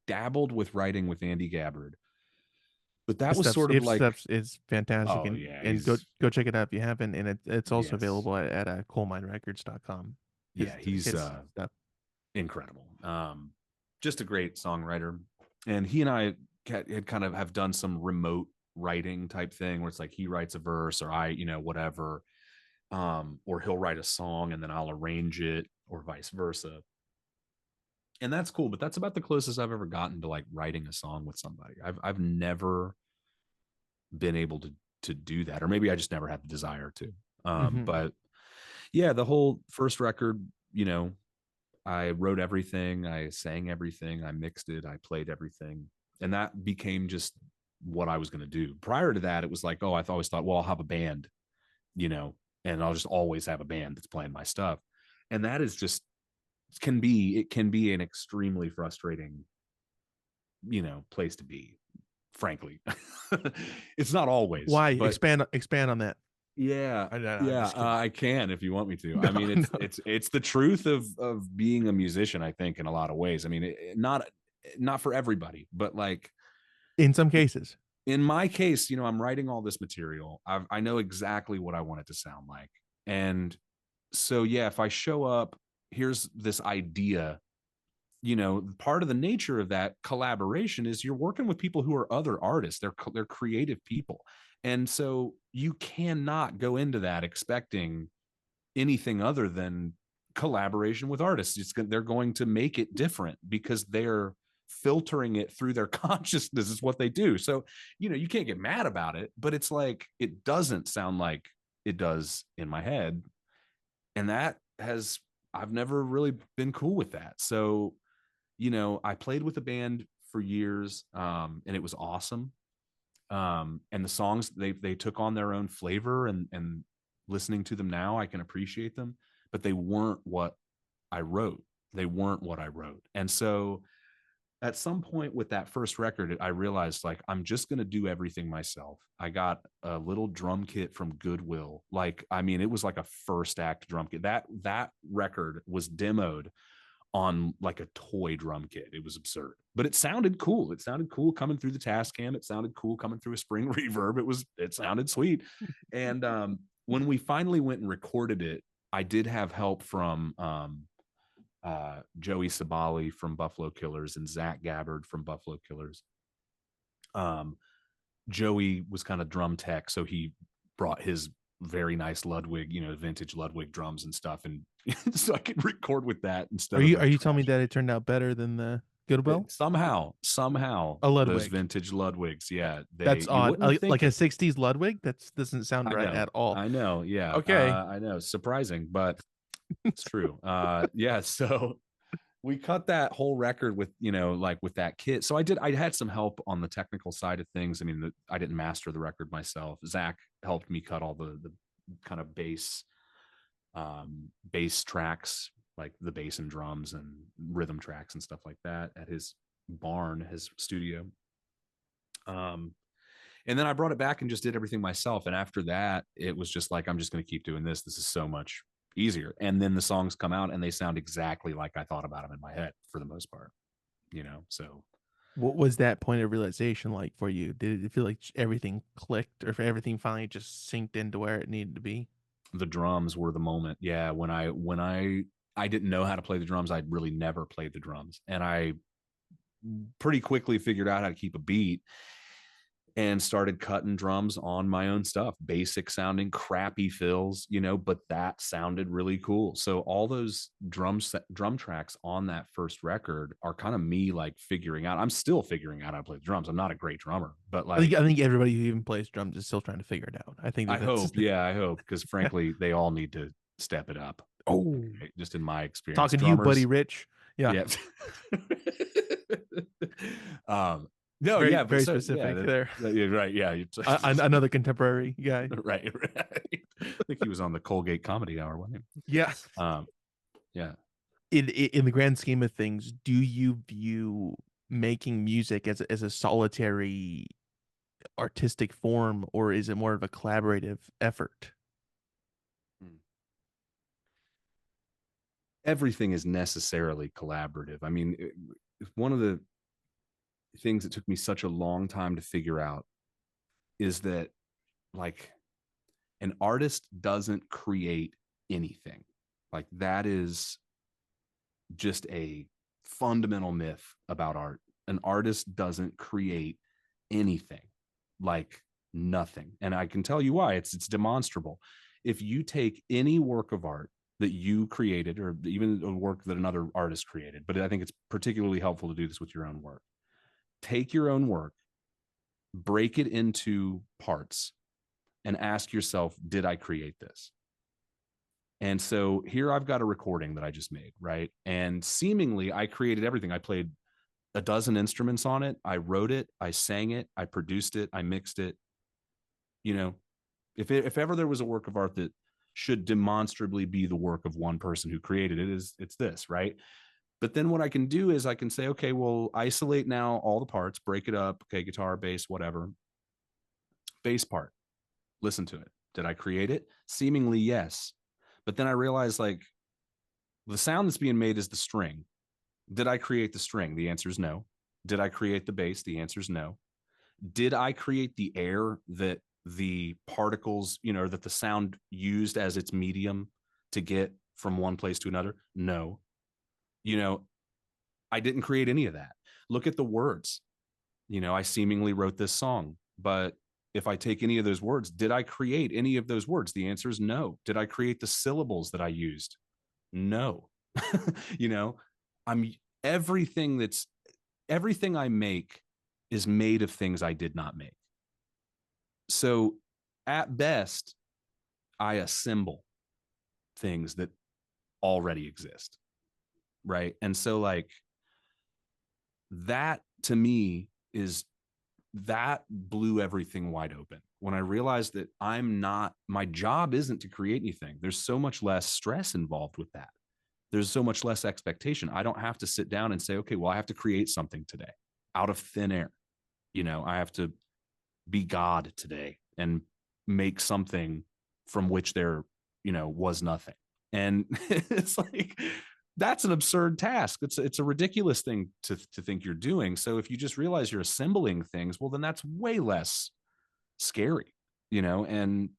dabbled with writing with Andy Gabbard, but that was sort of His like, stuff is fantastic, oh yeah, and he's go check it out if you haven't, and it's also yes, available at coalminerecords.com. yeah, he's His stuff. incredible. Just a great songwriter. And he and I had kind of have done some remote writing type thing where it's like he writes a verse, or I, whatever. Or he'll write a song and then I'll arrange it, or vice versa. And that's cool, but that's about the closest I've ever gotten to like writing a song with somebody. I've never been able to do that, or maybe I just never had the desire to. Mhm. But yeah, the whole first record, I wrote everything, I sang everything, I mixed it, I played everything. And that became just what I was going to do. Prior to that, it was like, oh, I always thought, well, I'll have a band, you know, and I'll just always have a band that's playing my stuff. And that is just it can be an extremely frustrating, place to be, frankly. It's not always, Why? but Expand on that. yeah, I'm yeah, just kidding. I can if you want me to. No, I mean, no. it's the truth of being a musician, I think, in a lot of ways. I mean, not for everybody, but like In some cases. in my case, I'm writing all this material. I know exactly what I want it to sound like. And so, yeah, if I show up, here's this idea, part of the nature of that collaboration is you're working with people who are other artists. They're creative people. And so you cannot go into that expecting anything other than collaboration with artists. They're going to make it different because they're filtering it through their consciousness is what they do. So, you can't get mad about it, but it's like it doesn't sound like it does in my head. And I've never really been cool with that. So, I played with a band for years, and it was awesome. And the songs they took on their own flavor, and listening to them now, I can appreciate them, but they weren't what I wrote. They weren't what I wrote. And so at some point with that first record, I realized like I'm just going to do everything myself. I got a little drum kit from Goodwill. Like, I mean, it was like a first act drum kit. That record was demoed on like a toy drum kit. It was absurd, but it sounded cool. It sounded cool coming through the Tascam. It sounded cool coming through a spring reverb. It sounded sweet. And when we finally went and recorded it, I did have help from Joey Sabali from Buffalo Killers and Zach Gabbard from Buffalo Killers. Joey was kind of drum tech, so he brought his very nice Ludwig, vintage Ludwig drums and stuff, and so I could record with that Are instead of you the are you telling me trash. that it turned out better than the Goodwill? Somehow, A those Ludwig. vintage Ludwigs, yeah, That's you odd. wouldn't think Like a it. '60s Ludwig. That doesn't sound right at all. I know, yeah, Okay. I know, surprising, but it's true. Yeah, so we cut that whole record with like with that kit. So I had some help on the technical side of things. I mean, I didn't master the record myself. Zach helped me cut all the kind of bass tracks, like the bass and drums and rhythm tracks and stuff like that, at his barn, his studio. And then I brought it back and just did everything myself. And after that, it was just like, I'm just going to keep doing this. This is so much easier. And then the songs come out and they sound exactly like I thought about them in my head for the most part, so. What was that point of realization like for you? Did it feel like everything clicked, or if everything finally just synced into where it needed to be? The drums were the moment. Yeah. When I didn't know how to play the drums, I'd really never played the drums. And I pretty quickly figured out how to keep a beat and started cutting drums on my own stuff, basic sounding, crappy fills, but that sounded really cool. So all those drum tracks on that first record are kind of me like figuring out. I'm still figuring out how to play the drums. I'm not a great drummer, but like I think everybody who even plays drums is still trying to figure it out. I think I that's hope, yeah, I hope, because frankly, they all need to step it up. oh, Just in my experience, talking to you, buddy, drummers, Rich. Yeah, yeah. um, no, very yeah, but very so yeah, specific there. yeah, right, yeah. Another contemporary guy. Right. I think he was on the Colgate Comedy Hour, wasn't Yeah. he? Yeah. In the grand scheme of things, do you view making music as a solitary artistic form, or is it more of a collaborative effort? Everything is necessarily collaborative. I mean, one of the things that took me such a long time to figure out is that, like, an artist doesn't create anything. Like, that is just a fundamental myth about art. An artist doesn't create anything, like nothing. And I can tell you why. It's demonstrable. If you take any work of art that you created, or even a work that another artist created, but I think it's particularly helpful to do this with your own work. Take your own work, break it into parts, and ask yourself, did I create this? And so here I've got a recording that I just made, right? And seemingly I created everything. I played a dozen instruments on it. I wrote it, I sang it, I produced it, I mixed it. If ever there was a work of art that should demonstrably be the work of one person who created it, it's this, right? But then what I can do is I can say, okay, well, isolate now all the parts, break it up. Okay, guitar, bass, whatever. Bass part, listen to it. Did I create it? Seemingly, yes. But then I realized, like, the sound that's being made is the string. Did I create the string? The answer is no. Did I create the bass? The answer is no. Did I create the air that the particles, that the sound used as its medium to get from one place to another? No. I didn't create any of that. Look at the words. I seemingly wrote this song, but if I take any of those words, did I create any of those words? The answer is no. Did I create the syllables that I used? No. you know, I'm everything I make is made of things I did not make. So at best, I assemble things that already exist. Right. And so, like, that to me that blew everything wide open when I realized that my job isn't to create anything. There's so much less stress involved with that. There's so much less expectation. I don't have to sit down and say, okay, well, I have to create something today out of thin air. I have to be God today and make something from which there, was nothing. And it's like, That's an absurd task. It's a ridiculous thing to think you're doing. So if you just realize you're assembling things, well, then that's way less scary, you know, and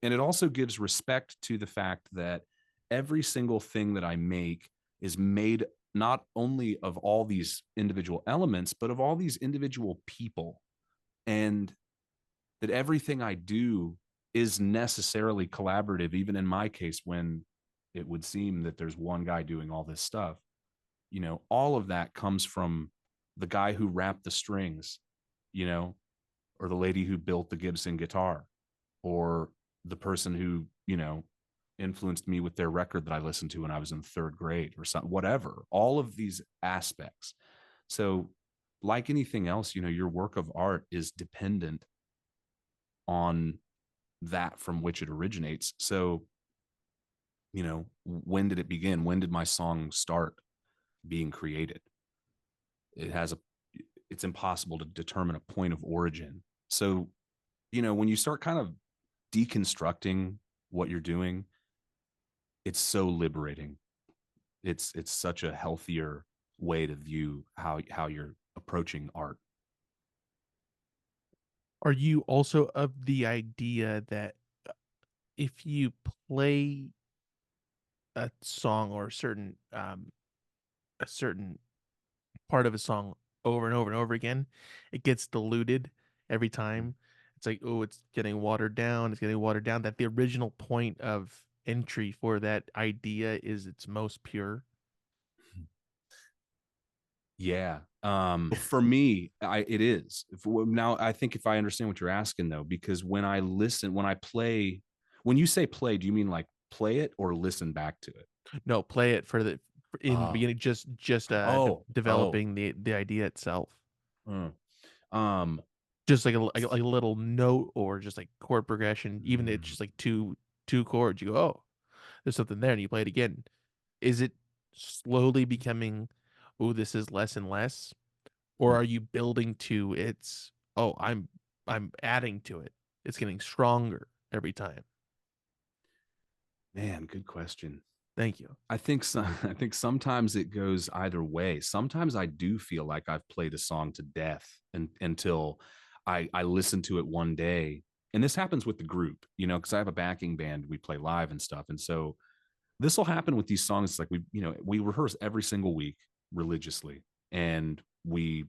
it also gives respect to the fact that every single thing that I make is made not only of all these individual elements, but of all these individual people. And that everything I do is necessarily collaborative, even in my case, when it would seem that there's one guy doing all this stuff. You know, all of that comes from the guy who wrapped the strings, you know, or the lady who built the Gibson guitar, or the person who, you know, influenced me with their record that I listened to when I was in third grade or something, whatever, all of these aspects. So, like anything else, you know, your work of art is dependent on that from which it originates. So, you know, when did it begin? When did my song start being created? It has a, it's impossible to determine a point of origin. So, you know, when you start kind of deconstructing what you're doing, it's so liberating. It's such a healthier way to view how you're approaching art. Are you also of the idea that if you play a song or a certain part of a song over and over and over again, it gets diluted every time? It's like, oh, it's getting watered down, it's getting watered down, that the original point of entry for that idea is its most pure? Yeah. For me, it is. Now, I think if I understand what you're asking though, because when I listen, when I play, when you say play, do you mean like play it or listen back to it? No, play it for the in the Oh, beginning, just oh, oh. developing the idea itself. Mm. Um, Just like like a little note or just like chord progression, even if it's mm, just like two chords, you go, "Oh, there's something there," and you play it again. Is it slowly becoming, "Oh, this is less and less," or mm. are you building to its, "Oh, I'm adding to it. It's getting stronger every time." Man, good question. Thank you. I think so, I think sometimes it goes either way. Sometimes I do feel like I've played a song to death until I listen to it one day. And this happens with the group, you know, because I have a backing band, we play live and stuff. And so this will happen with these songs. It's like we, you know, we rehearse every single week religiously, and we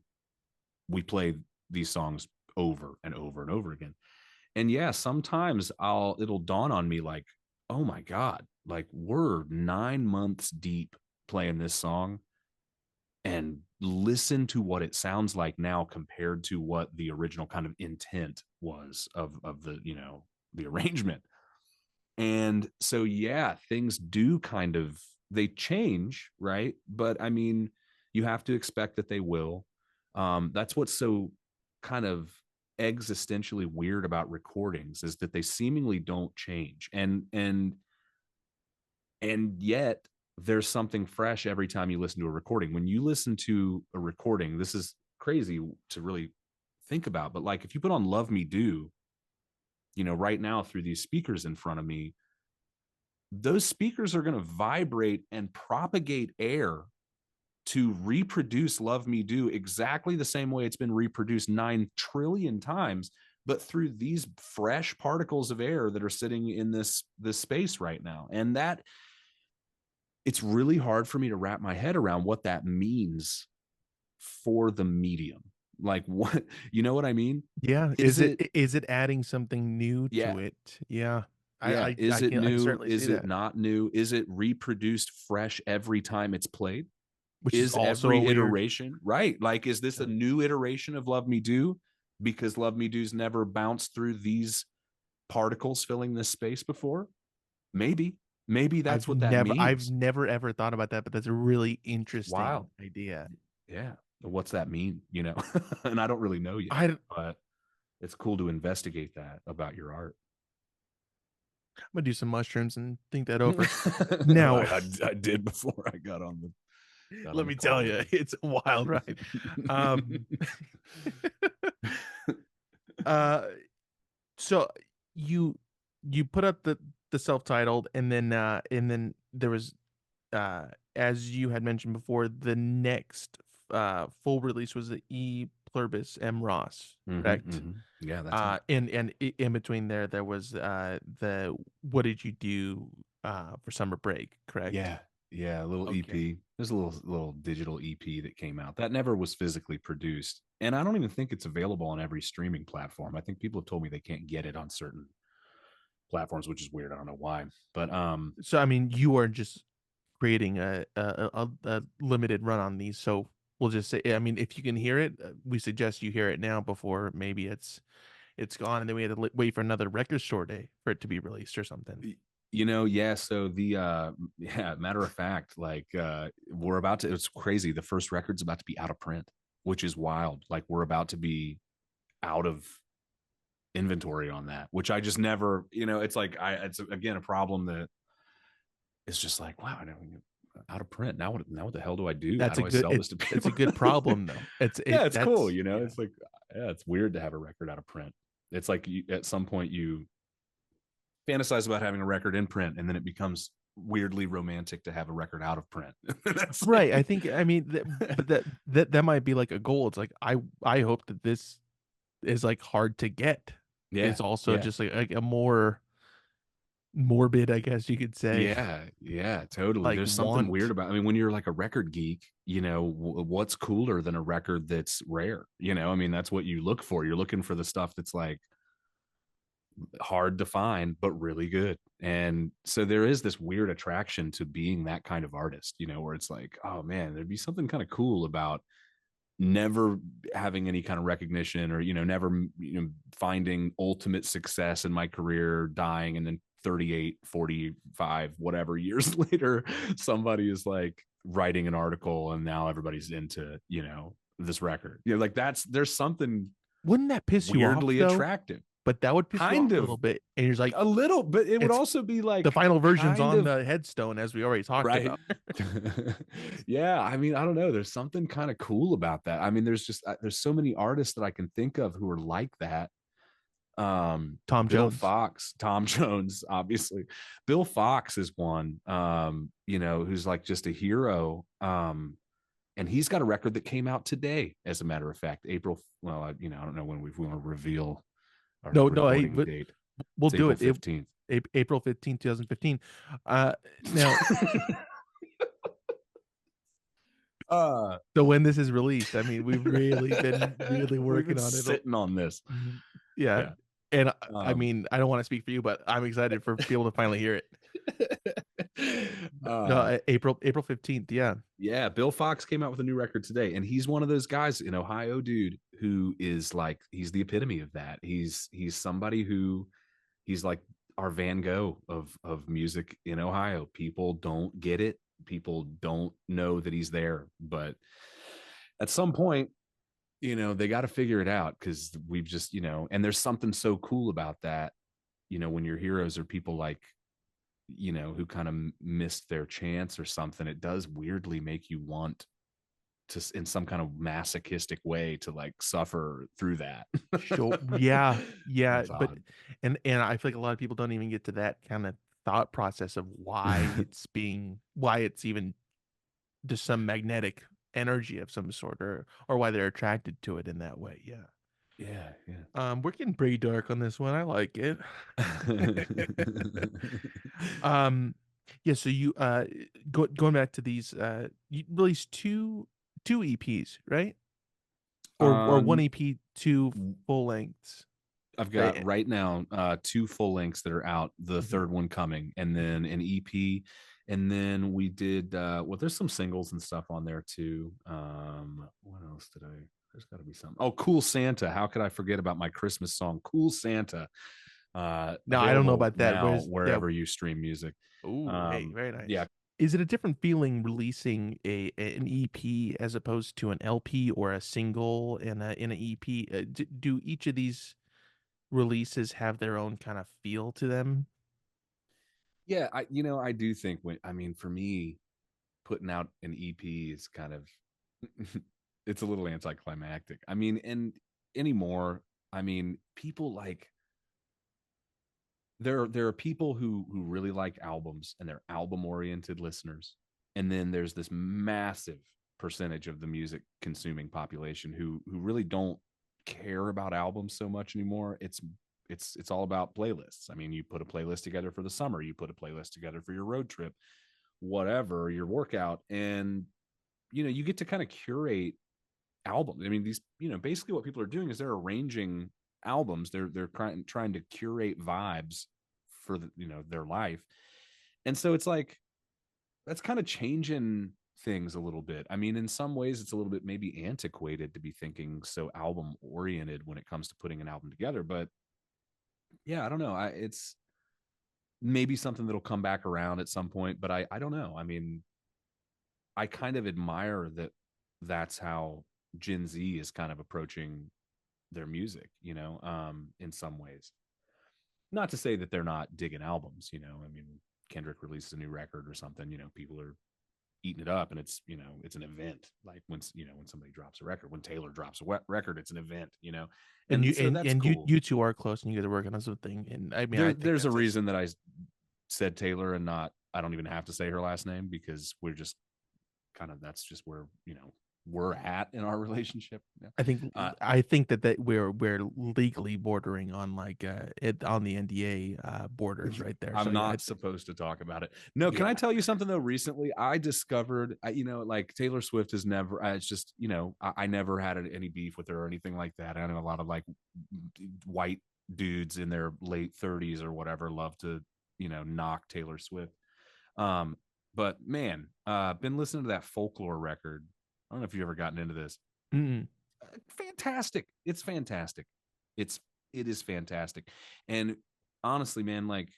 play these songs over and over and over again. And yeah, sometimes it'll dawn on me like, oh my God, like we're 9 months deep playing this song, and listen to what it sounds like now compared to what the original kind of intent was of the, you know, the arrangement. And so yeah, things do kind of, they change, right? But I mean, you have to expect that they will. That's what's so kind of existentially weird about recordings, is that they seemingly don't change. And yet there's something fresh every time you listen to a recording. When you listen to a recording, this is crazy to really think about, but like if you put on Love Me Do, you know, right now through these speakers in front of me, those speakers are going to vibrate and propagate air to reproduce Love Me Do exactly the same way it's been reproduced 9 trillion times, but through these fresh particles of air that are sitting in this space right now. And that, it's really hard for me to wrap my head around what that means for the medium. Like what, you know what I mean? Yeah, Is it, is it adding something new yeah, to it? Yeah. yeah. Is it I can new? certainly see Is it that, not new? Is it reproduced fresh every time it's played? which is Is also a every weird. iteration right? Like, is this a Yeah. new iteration of Love Me Do because Love Me Do's never bounced through these particles filling this space before? Maybe that's what that I've means. never ever thought about that, but that's a really It's interesting wild. idea. Yeah. What's that mean, you know? And I don't really know yet, I'm but it's cool to investigate that about your art. gonna do some mushrooms and think that over. Oh, Now, I did before I got on let the me tell call with you, you. it's a wild ride. Um, uh, so you you put up the self-titled, and then there was as you had mentioned before, the next full release was the E Pluribus M Ross, correct? Yeah, that's it. In between there was the What Did You Do for Summer Break, correct? Yeah, yeah, a little Okay. EP. There's a little digital EP that came out that never was physically produced, and I don't even think it's available on every streaming platform. I think people have told me they can't get it on certain platforms, which is weird. I don't know why, but So I mean, you are just creating a limited run on these. So we'll just say, I mean, if you can hear it, we suggest you hear it now before maybe it's gone, and then we had to wait for another record store day for it to be released or something. yeah. So the yeah, matter of fact, like we're about to. It's crazy. The first record's about to be out of print, which is wild. Like we're about to be out of inventory on that, which I just never, it's like it's again a problem that it's just like, wow, I don't out of print. Now what the hell do I do? How That's a do I good sell this to it's a people? good problem though. Yeah, it's cool, That's yeah. it's like, yeah, it's weird to have a record out of print. It's like at some point you fantasize about having a record in print and then it becomes weirdly romantic to have a record out of print. That's Right. I like think I mean but that might be like a goal. It's like I hope that this is like hard to get. yeah, It's also yeah. just like a more morbid, I guess you could say, Yeah, totally. like There's something weird want. about, I mean, when you're like a record geek, what's cooler than a record that's rare? I mean, that's what you look for. You're looking for the stuff that's like hard to find, but really good. And so there is this weird attraction to being that kind of artist, where it's like, oh man, there'd be something kind of cool about never having any kind of recognition or never finding ultimate success in my career, dying, and then 38, 45, whatever years later somebody is like writing an article and now everybody's into this record. Like there's something Wouldn't that piss you off weirdly though? attractive. But that would piss you Kind off a of, little bit. And you're like, a little, but it would it's also be the like final version's kind on of the headstone, as we already talked right. about. Yeah, I mean, I don't know, there's something kind of cool about that. I mean, there's so many artists that I can think of who are like that. Tom Bill Jones. Fox, Tom Jones, obviously. Bill Fox is one, who's like just a hero. And he's got a record that came out today, as a matter of fact, April. Well, I don't know when we want to reveal our No, no, hey, recording but date. we'll It's do April it. 15th. April 15th, 2015. Now, uh so when this is released, I mean, we've really been really we've working been on it. sitting on this. Mhm. Yeah. Yeah. And I Um mean, I don't want to speak for you, but I'm excited for people to finally hear it. No, uh April 15th. Yeah. yeah, Bill Fox came out with a new record today, and he's one of those guys in Ohio, dude, who is like, he's the epitome of that. He's somebody who, he's like our Van Gogh of music in Ohio. People don't get it. People don't know that he's there, but at some point, they got to figure it out, because we've just, and there's something so cool about that, when your heroes are people like, who kind of missed their chance or something. It does weirdly make you want to, in some kind of masochistic way, to like suffer through that. Sure. Yeah. Yeah. That's But odd. and I feel like a lot of people don't even get to that kind of thought process of why it's even just some magnetic energy of some sort, or why they're attracted to it in that way. Yeah. Yeah, yeah. We're getting pretty dark on this one. I like it. um yeah, so you going back to these, you released two EPs, right? Or one um EP, two full lengths, I've got right? right now two full lengths that are out, the Mhm, third one coming, and mhm. then an EP. And then we did well, there's some singles and stuff on there too. What else did I, there's got to be something. Oh, Cool Santa. How could I forget about my Christmas song, Cool Santa? No, I don't know Available about that. now Where's yeah. wherever you stream music. Ooh, hey, very Yeah. nice. Is it a different feeling releasing an EP as opposed to an LP or a single in an EP? Do each of these releases have their own kind of feel to them? Yeah, I do think, when, I mean, for me, putting out an EP is kind of it's a little anticlimactic. I mean, and anymore, I mean, people like, there are people who really like albums, and they're album oriented listeners. And then there's this massive percentage of the music consuming population who really don't care about albums so much anymore. It's all about playlists. I mean, you put a playlist together for the summer, you put a playlist together for your road trip, whatever, your workout, and you get to kind of curate albums. I mean, these, basically what people are doing is they're arranging albums. They're trying to curate vibes for their life. And so it's like that's kind of changing things a little bit. I mean, in some ways it's a little bit maybe antiquated to be thinking so album oriented when it comes to putting an album together, but yeah, I don't know. It's maybe something that'll come back around at some point, but I don't know. I mean, I kind of admire that that's how Gen Z is kind of approaching their music, in some ways. Not to say that they're not digging albums, I mean, Kendrick releases a new record or something, people are eating it up, and it's an event. Like when somebody drops a record, when Taylor drops a record, it's an event, And and you so that's and cool. you two are close, and you guys are working on something. And I mean, I think There's a that's it. reason that I said Taylor and not, I don't even have to say her last name, because we're just kind of, that's just where we're at in our relationship. Yeah. I think Uh, that we're legally bordering on like it on the NDA borders right there. So I'm yeah, not supposed to talk about it. No, can I yeah. tell you something though? Recently, I discovered, like Taylor Swift has never. It's just I never had any beef with her or anything like that. I know a lot of like white dudes in their late 30s or whatever love to knock Taylor Swift. Um, but man, been listening to that Folklore record. I don't know if you've ever gotten into this. Mm-mm. Fantastic. It's fantastic. It's it is fantastic. And honestly, man, like,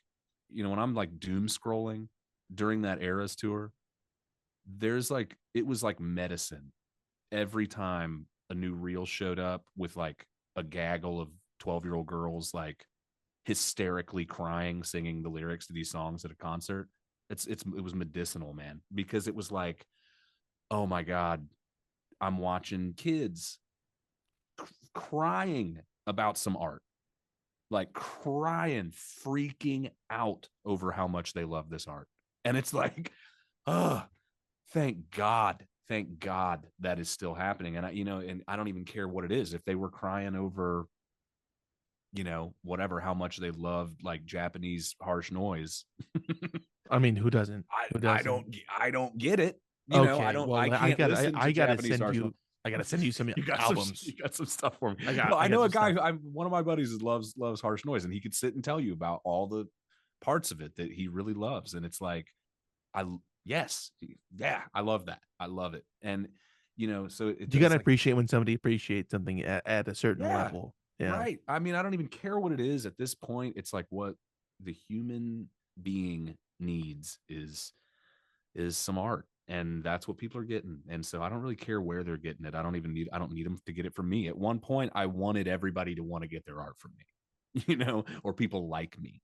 when I'm like doom scrolling during that Eras tour, there's like it was like medicine every time a new reel showed up with like a gaggle of 12-year-old girls like hysterically crying, singing the lyrics to these songs at a concert. It was medicinal, man, because it was like, oh my God, I'm watching kids crying about some art, like crying, freaking out over how much they love this art. And it's like, oh, thank God that is still happening. And and I don't even care what it is. If they were crying over, whatever, how much they loved like Japanese harsh noise, I mean, who doesn't? Who doesn't? I don't get it. Okay, I well, can't listen to I gotta Japanese send harsh noise. you. I gotta send you some albums. You got some stuff for me. I I got know a some guy stuff. who one of my buddies loves harsh noise, and he could sit and tell you about all the parts of it that he really loves. And it's like, I yes, yeah, I love that. I love it. And so You gotta it's like, appreciate when somebody appreciates something at a certain yeah, level. Yeah. right. I mean, I don't even care what it is at this point. It's like what the human being needs is some art, and that's what people are getting. And so I don't really care where they're getting it. I don't need them to get it from me. At one point I wanted everybody to want to get their art from me, or people like me.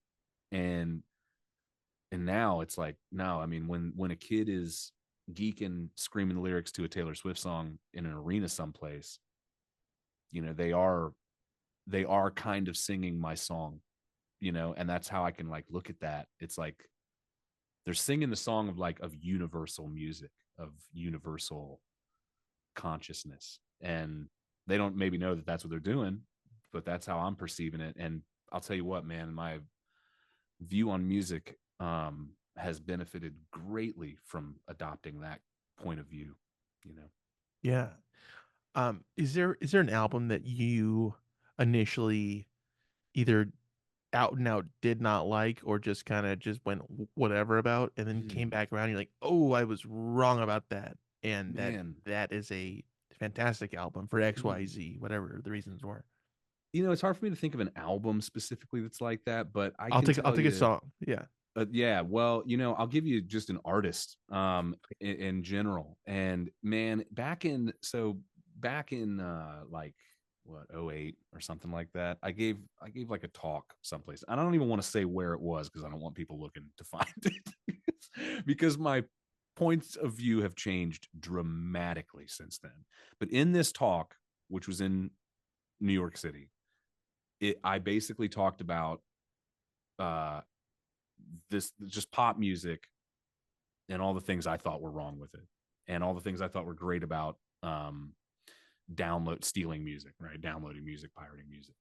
And and now it's like, no, I mean, when a kid is geeking, screaming the lyrics to a Taylor Swift song in an arena someplace, they are kind of singing my song, and that's how I can like look at that. It's like they're singing the song of like of universal music, of universal consciousness, and they don't maybe know that that's what they're doing, but that's how I'm perceiving it. And I'll tell you what, man, my view on music has benefited greatly from adopting that point of view, you know. Yeah. Is there an album that you initially either out and out did not like, or just kind of just went whatever about, and then came Mm, back around? You're like, oh, I was wrong about that, and man. that is a fantastic album for XYZ, whatever the reasons were. It's hard for me to think of an album specifically that's like that, but I can I'll tell take a you. song. Yeah. Yeah, well, I'll give you just an artist in general. And man, back in like what, '08 or something like that, I gave like a talk someplace. I don't even want to say where it was because I don't want people looking to find it because my points of view have changed dramatically since then. But in this talk, which was in New York City, I basically talked about uh this just pop music and all the things I thought were wrong with it, and all the things I thought were great about stealing music, right? Downloading music, pirating music.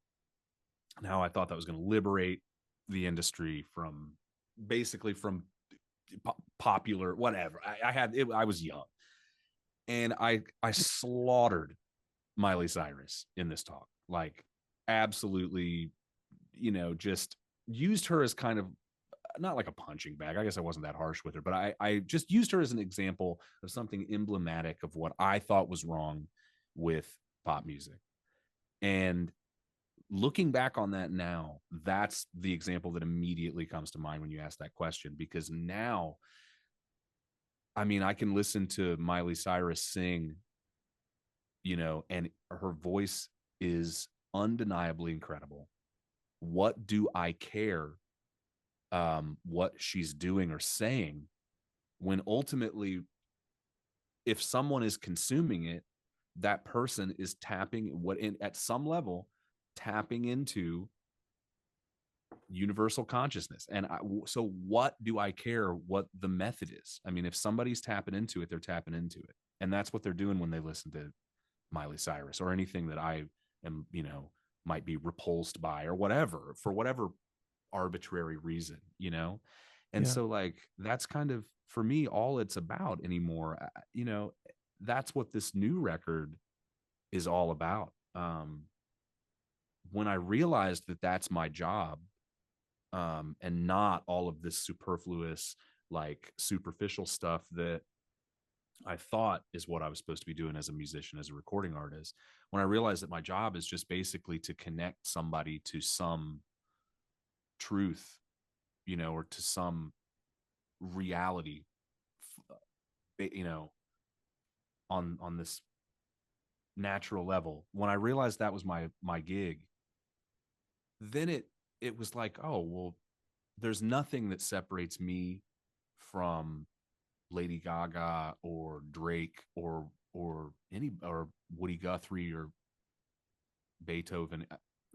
And how I thought that was going to liberate the industry from basically from popular whatever. I was young, and I slaughtered Miley Cyrus in this talk, like absolutely, just used her as kind of not like a punching bag. I guess I wasn't that harsh with her, but I just used her as an example of something emblematic of what I thought was wrong with pop music. And looking back on that now, that's the example that immediately comes to mind when you ask that question, because now, I mean, I can listen to Miley Cyrus sing, and her voice is undeniably incredible. What do I care what she's doing or saying, when ultimately, if someone is consuming it, that person is at some level tapping into universal consciousness. And so what do I care what the method is? I mean, if somebody's tapping into it, they're tapping into it, and that's what they're doing when they listen to Miley Cyrus or anything that I am, might be repulsed by or whatever, for whatever arbitrary reason. And Yeah. so, like, that's kind of for me all it's about anymore. That's what this new record is all about. When I realized that that's my job, and not all of this superfluous, like superficial stuff that I thought is what I was supposed to be doing as a musician, as a recording artist. When I realized that my job is just basically to connect somebody to some truth, or to some reality, you know, on this natural level. When I realized that was my gig, then it was like, oh, well, there's nothing that separates me from Lady Gaga or Drake or Woody Guthrie or Beethoven.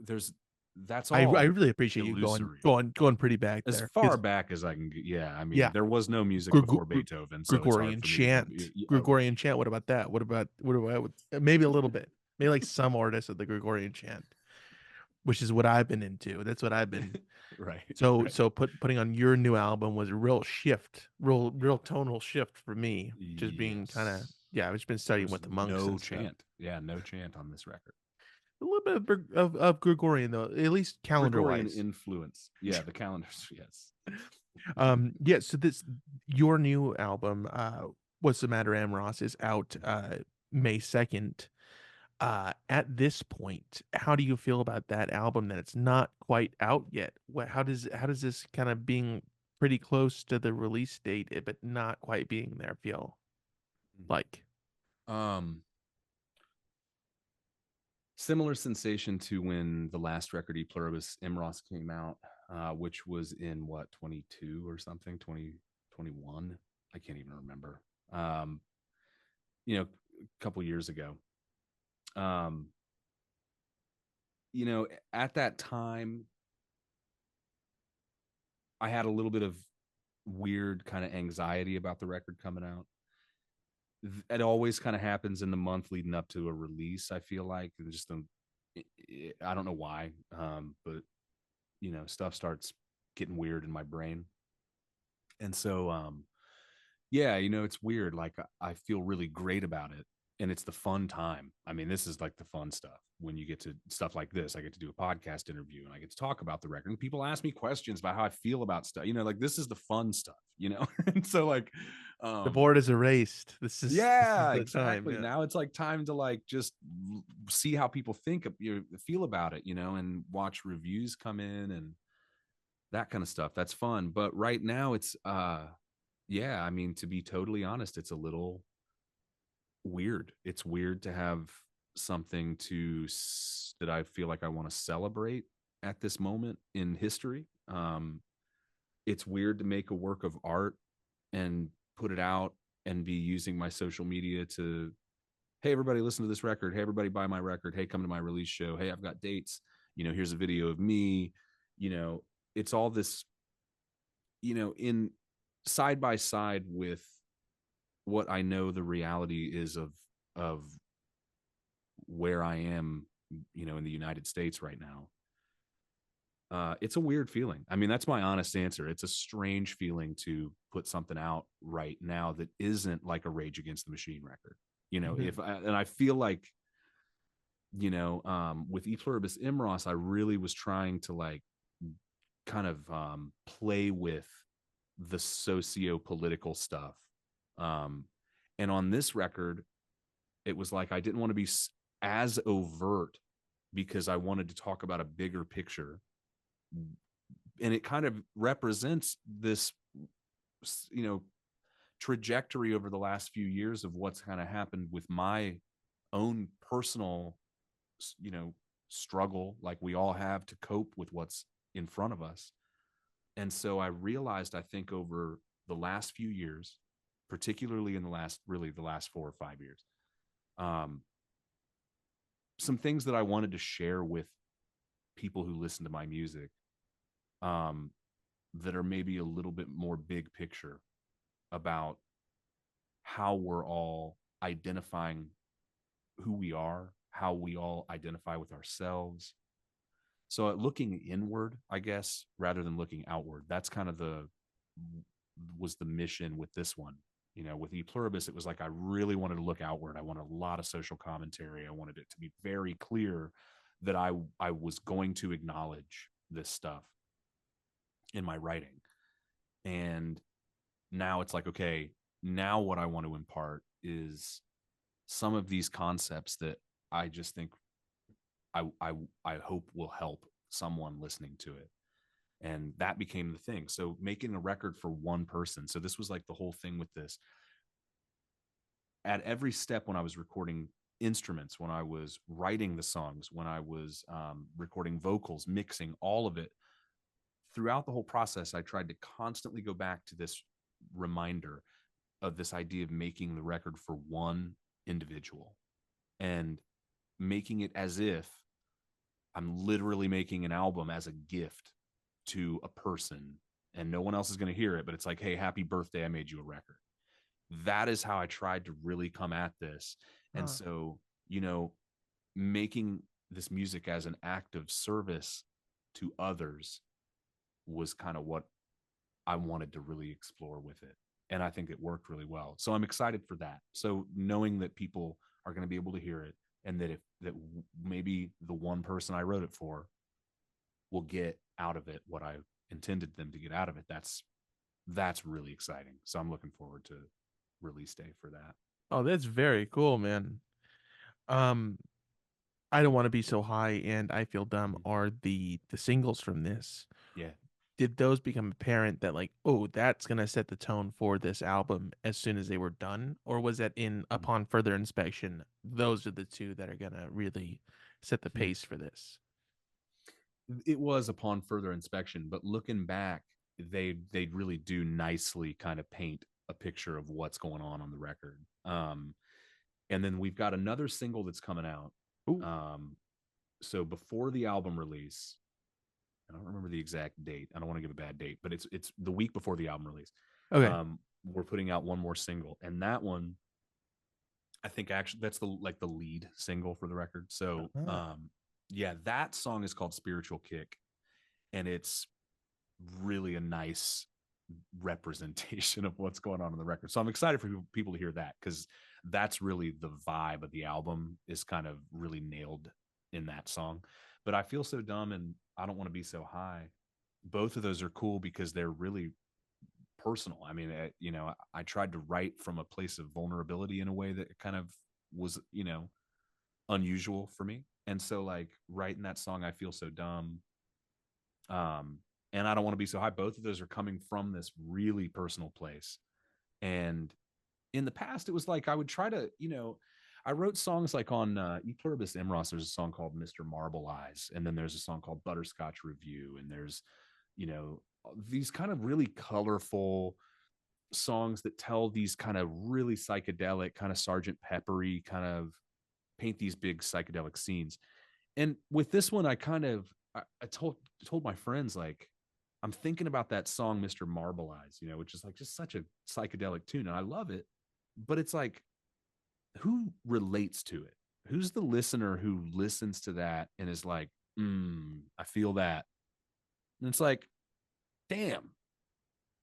There's That's I all really appreciate you going illusory. going going pretty back As there far because back as I can get. Yeah, I mean, yeah, there was no music Greg- before Beethoven, so it's hard Gregorian for me to go. chant, Gregorian chant. What about that? What about maybe a little bit, maybe like some artists of the Gregorian chant, which is what I've been into. That's what I've been. Right, So right. so putting on your new album was a real shift, real tonal shift for me. Just being kind of Yes. yeah, I've just been studying There's with the monks no and stuff. chant. Yeah, no chant on this record. A little bit of Gregorian though, at least calendar Gregorian wise. influence. Yeah, the calendars. Yes. Yeah, so this your new album, What's the Matter, Amros, is out May 2nd. At this point, how do you feel about that album that it's not quite out yet? How does this kind of being pretty close to the release date, but not quite being there feel like? Um, Similar sensation to when the last record, E Pluribus Imros, came out, which was in what, 22 or something, 2021. I can't even remember. Um, a couple years ago. Um, at that time, I had a little bit of weird kind of anxiety about the record coming out. It always kind of happens in the month leading up to a release. I feel like, and just I don't know why, but stuff starts getting weird in my brain, and so yeah, it's weird. Like, I feel really great about it, and it's the fun time. I mean, this is like the fun stuff when you get to stuff like this. I get to do a podcast interview and I get to talk about the record, and people ask me questions about how I feel about stuff. Like, this is the fun stuff. And so, like, The um board is erased. This is yeah, the time. exactly. Yeah. Now it's like time to, like, just see how people feel about it, and watch reviews come in and that kind of stuff. That's fun. But right now it's yeah, I mean, to be totally honest, it's a little weird. It's weird to have something that I feel like I want to celebrate at this moment in history. It's weird to make a work of art and put it out and be using my social media to, hey, everybody, listen to this record. Hey, everybody, buy my record. Hey, come to my release show. Hey, I've got dates. Here's a video of me. You know, it's all this, in side by side with what I know the reality is of where I am, in the United States right now. It's a weird feeling. I mean, that's my honest answer. It's a strange feeling to put something out right now that isn't like a Rage Against the Machine record. Mhm. And I feel like, with E Pluribus Imros, I really was trying to like kind of play with the socio-political stuff. Um, and on this record, it was like I didn't want to be as overt because I wanted to talk about a bigger picture. And it kind of represents this, you know, trajectory over the last few years of what's kind of happened with my own personal, you know, struggle, like we all have to cope with what's in front of us. And so I realized, I think, over the last few years, particularly in the last 4 or 5 years, um, some things that I wanted to share with people who listen to my music, um, that are maybe a little bit more big picture about how we're all identifying who we are, how we all identify with ourselves. So looking inward, I guess, rather than looking outward, that's kind of the mission with this one. With E Pluribus, it was like I really wanted to look outward. I wanted a lot of social commentary. I wanted it to be very clear that I was going to acknowledge this stuff in my writing. And now it's like, okay, now what I want to impart is some of these concepts that I just think I hope will help someone listening to it. And that became the thing. So making a record for one person. So this was like the whole thing with this. At every step, when I was recording instruments, when I was writing the songs, when I was recording vocals, mixing, all of it, throughout the whole process, I tried to constantly go back to this reminder of this idea of making the record for one individual and making it as if I'm literally making an album as a gift to a person, and no one else is going to hear it, but it's like, hey, happy birthday, I made you a record. That is how I tried to really come at this. And Huh. so, making this music as an act of service to others was kind of what I wanted to really explore with it. And I think it worked really well. So I'm excited for that. So knowing that people are going to be able to hear it, and that if that maybe the one person I wrote it for will get out of it what I intended them to get out of it, that's really exciting. So I'm looking forward to release day for that. Oh, that's very cool, man. Um, I don't want to be so high and I feel dumb Mhm. are the singles from this. Yeah. Did those become apparent that like, oh, that's gonna set the tone for this album as soon as they were done? Or was that in upon further inspection, those are the two that are gonna really set the Mhm. pace for this? It was upon further inspection, but looking back, they really do nicely kind of paint a picture of what's going on the record. And then we've got another single that's coming out. Ooh, Um, so before the album release, I don't remember the exact date. I don't want to give a bad date, but it's the week before the album release. okay. We're putting out one more single, and that one, I think actually that's the lead single for the record. So Uh, yeah, that song is called Spiritual Kick, and it's really a nice representation of what's going on in the record. So I'm excited for people to hear that, because that's really the vibe of the album, is kind of really nailed in that song. But I Feel So Dumb and I Don't Want to Be So High, both of those are cool because they're really personal. I mean, I tried to write from a place of vulnerability in a way that kind of was, unusual for me. And so like writing that song, I Feel So Dumb, um, and I Don't Want to Be So High, both of those are coming from this really personal place. And in the past, it was like I would try to, I wrote songs like on E Pluribus Imros, there's a song called Mr. Marble Eyes, and then there's a song called Butterscotch Review, and there's, you know, these kind of really colorful songs that tell these kind of really psychedelic, kind of Sergeant Peppery, kind of paint these big psychedelic scenes. And with this one, I kind of I told my friends, like, I'm thinking about that song, Mr. Marble Eyes, you know, which is like just such a psychedelic tune. And I love it. But it's like, who relates to it? Who's the listener who listens to that and is like, I feel that? And it's like, damn,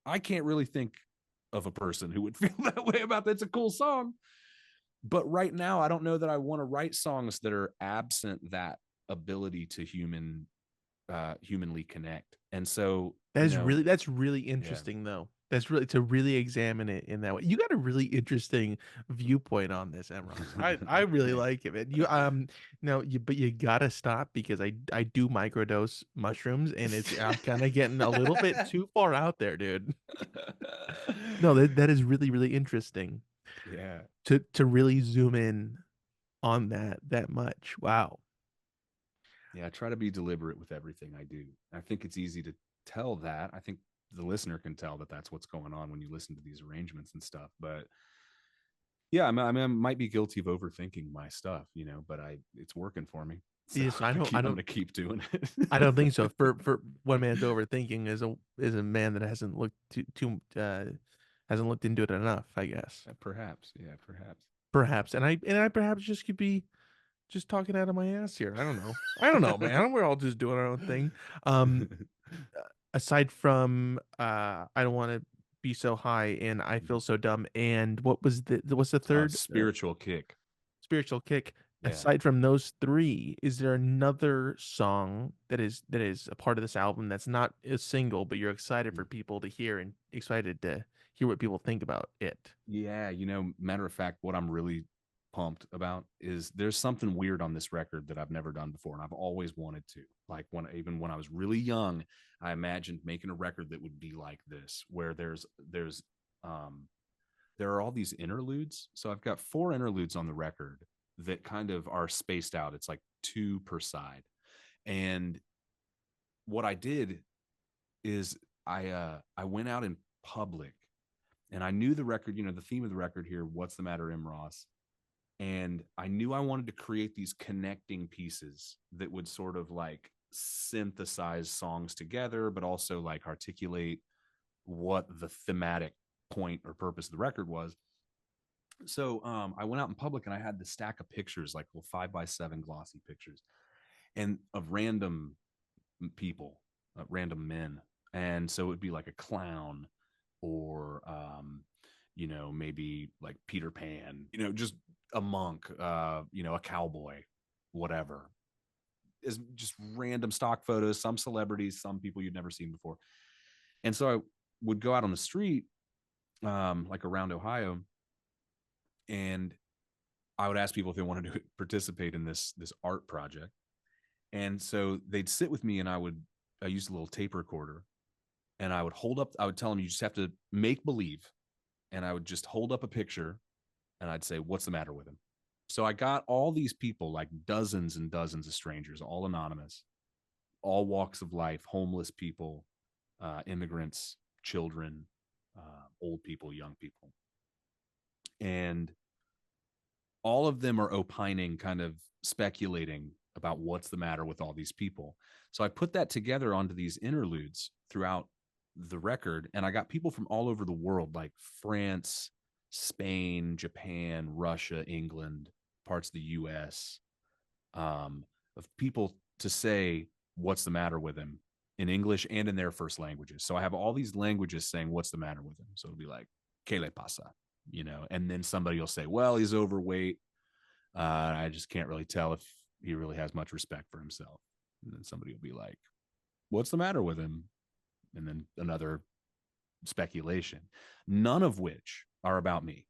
I can't really think of a person who would feel that way about that. It's a cool song. But right now, I don't know that I want to write songs that are absent that ability to humanly connect. And so, you know, That's really yeah. interesting though. That's really to really examine it in that way. You got a really interesting viewpoint on this, Emross. I really Thanks. like it, man. You no, you but you gotta stop because I do microdose mushrooms and it's I'm kind of getting a little bit too far out there, dude. No, that is really really interesting Yeah. to really zoom in on that much. Wow. Yeah. I try to be deliberate with everything I do. I think it's easy to tell that. I think the listener can tell that that's what's going on when you listen to these arrangements and stuff. But yeah, I mean, I might be guilty of overthinking my stuff, you know, but it's working for me. So Yes, I'm going to keep doing I don't it. think so. For one man's overthinking is a man that hasn't looked too hasn't looked into it enough, I guess. Perhaps. Yeah, perhaps. Perhaps. And I perhaps just could be just talking out of my ass here. I don't know. I don't know, man. We're all just doing our own thing. Um aside from I don't want to be so high and I feel so dumb and what's the third Spiritual kick. spiritual kick. Yeah. Aside from those three, is there another song that is a part of this album that's not a single, but you're excited for people to hear and excited to hear what people think about it? Yeah, you know, matter of fact, what I'm really pumped about is there's something weird on this record that I've never done before, and I've always wanted to. Like even when I was really young, I imagined making a record that would be like this, where um there are all these interludes. So I've got 4 interludes on the record that kind of are spaced out. It's like 2 per side. And what I did is I went out in public and I knew the record, you know, the theme of the record here, What's the Matter, M. Ross? And I knew I wanted to create these connecting pieces that would sort of like synthesize songs together, but also like articulate what the thematic point or purpose of the record was. So I went out in public and I had this stack of pictures, like little 5x7 glossy pictures, and of random people, random men. And so it would be like a clown or you know, maybe like Peter Pan, you know, just a monk, you know, a cowboy, whatever. Is just random stock photos, some celebrities, some people you'd never seen before. And so I would go out on the street, like around Ohio, and I would ask people if they wanted to participate in this art project. And so they'd sit with me and I used a little tape recorder and I would tell them, you just have to make believe. And I would just hold up a picture and I'd say, what's the matter with him? So I got all these people, like dozens and dozens of strangers, all anonymous, all walks of life, homeless people, immigrants, children, old people, young people. And all of them are opining, kind of speculating about what's the matter with all these people. So I put that together onto these interludes throughout the record, and I got people from all over the world, like France, Spain, Japan, Russia, England, parts of the US, of people to say what's the matter with him in English and in their first languages. So I have all these languages saying what's the matter with him. So it'll be like, "Que le pasa?" You know, and then somebody will say, "Well, he's overweight. I just can't really tell if he really has much respect for himself." And then somebody will be like, "What's the matter with him?" And then another speculation, none of which are about me.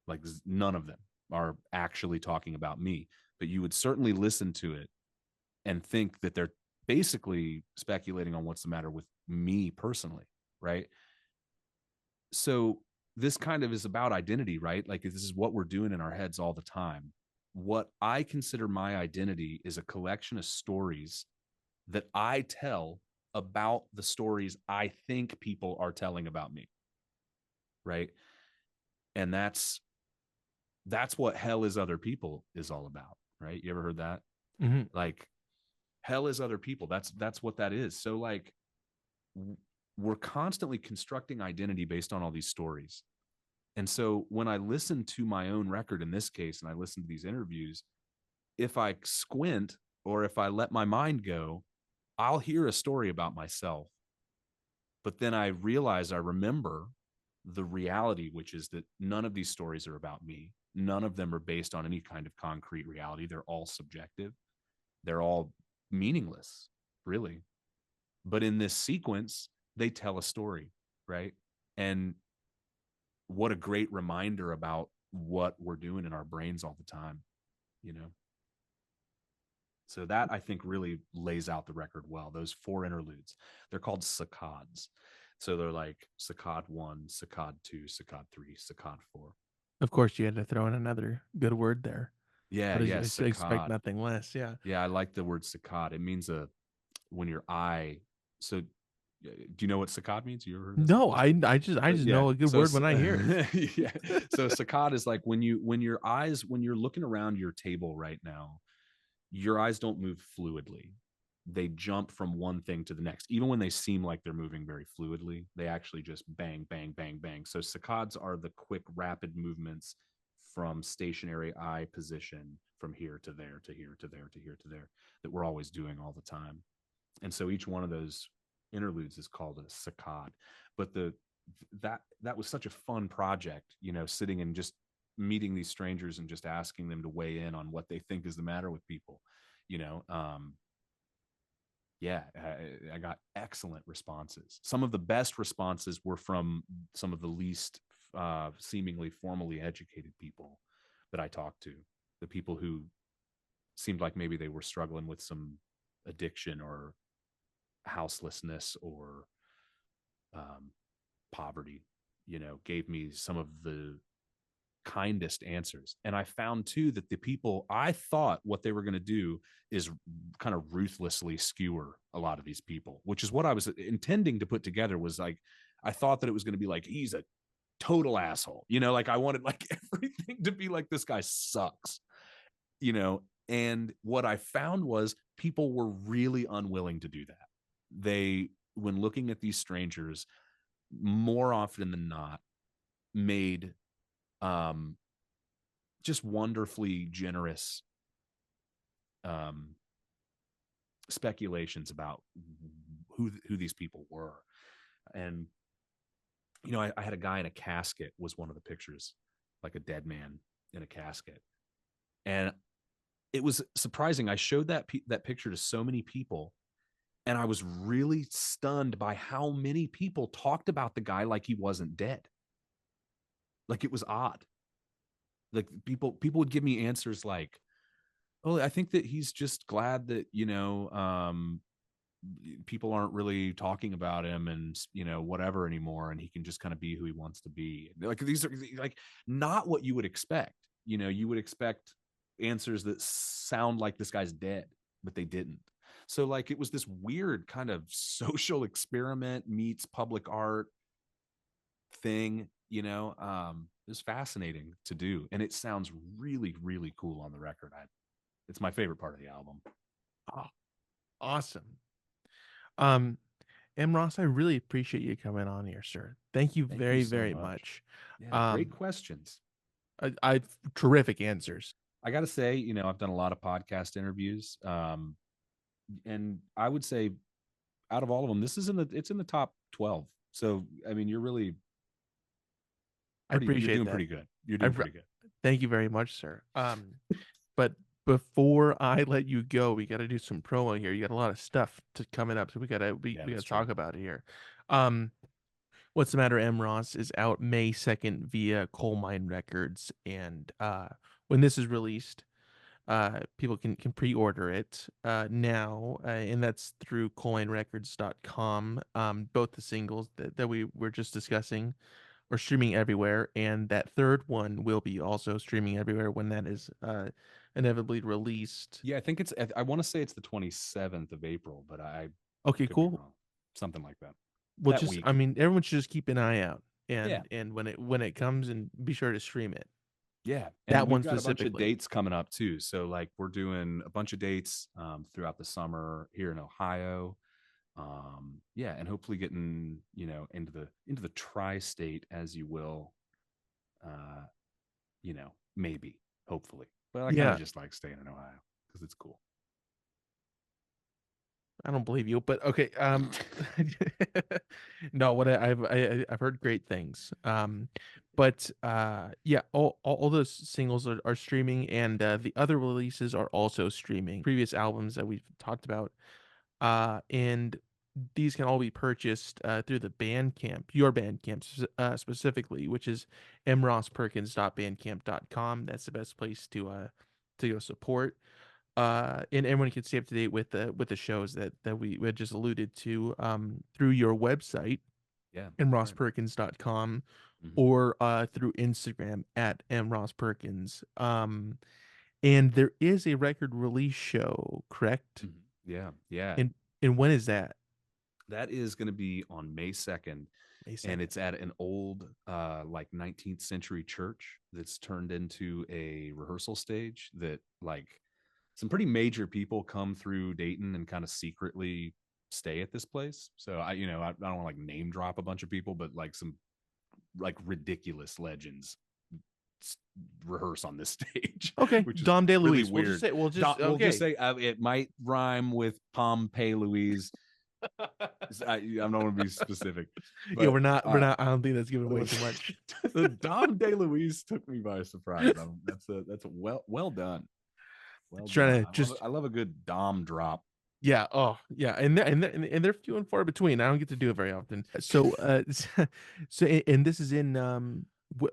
Like none of them are actually talking about me, but you would certainly listen to it and think that they're basically speculating on what's the matter with me personally, right? So this kind of is about identity, right? Like this is what we're doing in our heads all the time. What I consider my identity is a collection of stories that I tell about the stories I think people are telling about me, right? And that's what Hell is Other People is all about, right? You ever heard that? Hmm. Like hell is other people. That's what that is. So like we're constantly constructing identity based on all these stories. And so when I listen to my own record in this case, and I listen to these interviews, if I squint or if I let my mind go, I'll hear a story about myself. But then I realize, I remember the reality, which is that none of these stories are about me. None of them are based on any kind of concrete reality. They're all subjective. They're all meaningless, really. But in this sequence, they tell a story, right? And what a great reminder about what we're doing in our brains all the time, you know? So that, I think, really lays out the record well. Those four interludes, they're called saccades. So they're like saccade 1, saccade 2, saccade 3, saccade 4. Of course, you had to throw in another good word there. Yeah, But as yeah, you expect saccade. nothing less. Yeah. Yeah, I like the word saccade. It means when your eye. So, do you know what saccade means? You ever heard No, this? I just Yeah. know a good So word when I hear it. yeah. So saccade is like when your eyes, when you're looking around your table right now, your eyes don't move fluidly. They jump from one thing to the next. Even when they seem like they're moving very fluidly, they actually just bang, bang, bang, bang. So saccades are the quick, rapid movements from stationary eye position from here to there to here to there to here to there that we're always doing all the time. And so each one of those interludes is called a saccade. But that was such a fun project, sitting and just meeting these strangers and just asking them to weigh in on what they think is the matter with people. you know um yeah, I got excellent responses. Some of the best responses were from some of the least seemingly formally educated people that I talked to, the people who seemed like maybe they were struggling with some addiction or houselessness or um, poverty, gave me some of the kindest answers. And I found too that the people, I thought what they were going to do is kind of ruthlessly skewer a lot of these people, which is what I was intending to put together. Was like, I thought that it was going to be like, he's a total asshole, like I wanted like everything to be like, this guy sucks, and what I found was people were really unwilling to do that. They, when looking at these strangers, more often than not, made um just wonderfully generous um speculations about who these people were. And I had a guy in a casket, was one of the pictures, like a dead man in a casket. And it was surprising. I showed that picture to so many people, and I was really stunned by how many people talked about the guy like he wasn't dead. Like, it was odd. Like, people would give me answers like, "Oh, I think that he's just glad that, people aren't really talking about him and, whatever anymore, and he can just kind of be who he wants to be." Like, these are like not what you would expect. You would expect answers that sound like this guy's dead, but they didn't. So like, it was this weird kind of social experiment meets public art thing. It was fascinating to do, and it sounds really, really cool on the record. It's my favorite part of the album. Oh, awesome. Um, M. Ross, I really appreciate you coming on here, sir. Thank you Thank you very, so very much. much. Yeah, great Um, questions. I terrific answers. I got to say, I've done a lot of podcast interviews, and I would say, out of all of them, this is it's in the top 12. So, I mean, I you're appreciate doing that. pretty good. You're I doing pretty good. thank you very much, sir. But before I let you go, we got to do some promo here. You got a lot of stuff to coming up, so Yeah, we gotta that's true. talk about it here. Um, What's the Matter, M. Ross is out May 2nd via Coal Mine Records, and when this is released, people can pre-order it now, and that's through coalminerecords.com. Both the singles that we were just discussing are streaming everywhere, and that third one will be also streaming everywhere when that is inevitably released. Yeah, I think I want to say it's the 27th of April, but I Okay, could be cool. wrong. Something like that. Well, That just I week. mean, everyone should just keep an eye out, Yeah. and when it comes, and be sure to stream it. Yeah. And That we've one got a bunch of specifically. dates coming up too. So like, we're doing a bunch of dates throughout the summer here in Ohio. Yeah, and hopefully getting, into the tri-state, as you will, uh, maybe, hopefully. But I kind of Yeah, just like staying in Ohio because it's cool. I don't believe you, but okay. No, I've heard great things. But yeah, all those singles are streaming, and the other releases are also streaming. Previous albums that we've talked about, and these can all be purchased through the Bandcamp, your Bandcamp specifically, which is mrossperkins.bandcamp.com. That's the best place to go support. And everyone can stay up to date with the shows that we had just alluded to through your website Yeah, that's right. mrossperkins.com Hmm. or through Instagram at mrossperkins. And there is a record release show, correct? Hmm. Yeah, yeah. And when is that? That is going to be on May 2nd, May and 2nd. it's at an old, like 19th century church that's turned into a rehearsal stage that, like, some pretty major people come through Dayton and kind of secretly stay at this place. So I don't want to like name drop a bunch of people, but like some like ridiculous legends rehearse on this stage, Okay, which is Dom really DeLuise. weird. We'll just Okay. say it might rhyme with Pompey Louise. I'm not want to be specific, Yeah, but I don't think that's giving away too much. Dom DeLuise took me by surprise. That's a well done, well done. Trying to just I love a good Dom drop. yeah, oh yeah, and they're few and far between. I don't get to do it very often. So and this is in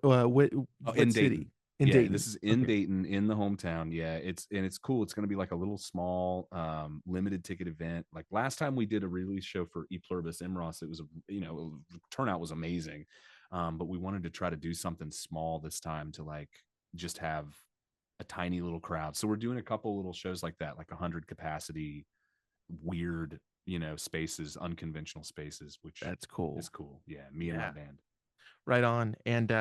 Oh, what in Dayton. city? In Yeah, this Dayton. is in Okay. Dayton, in the hometown. Yeah, it's cool. It's going to be like a little small, limited ticket event. Like last time we did a release show for E Pluribus Imros, it was turnout was amazing. But we wanted to try to do something small this time to like just have a tiny little crowd. So we're doing a couple little shows like that, like 100 capacity, weird, spaces, unconventional spaces, which That's is cool. cool. Yeah, me and my Yeah. band. Right on. And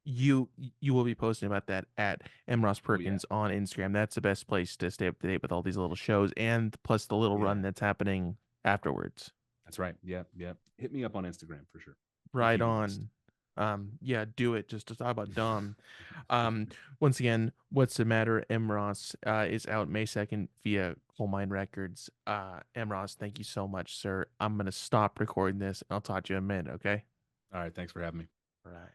you you will be posting about that at M. Ross Oh yeah. Perkins on Instagram. That's the best place to stay up to date with all these little shows and plus the little run Yeah. that's happening afterwards. That's right. Yeah, yeah. Hit me up on Instagram for sure if Right you insist. on. Yeah, do it. Just to talk about dumb. Um, Once again, What's the Matter, M. Ross, is out May 2nd via Coal Mine Records. M. Ross, thank you so much, sir. I'm gonna stop recording this and I'll talk to you in a minute, okay? All right. Thanks for having me. All right.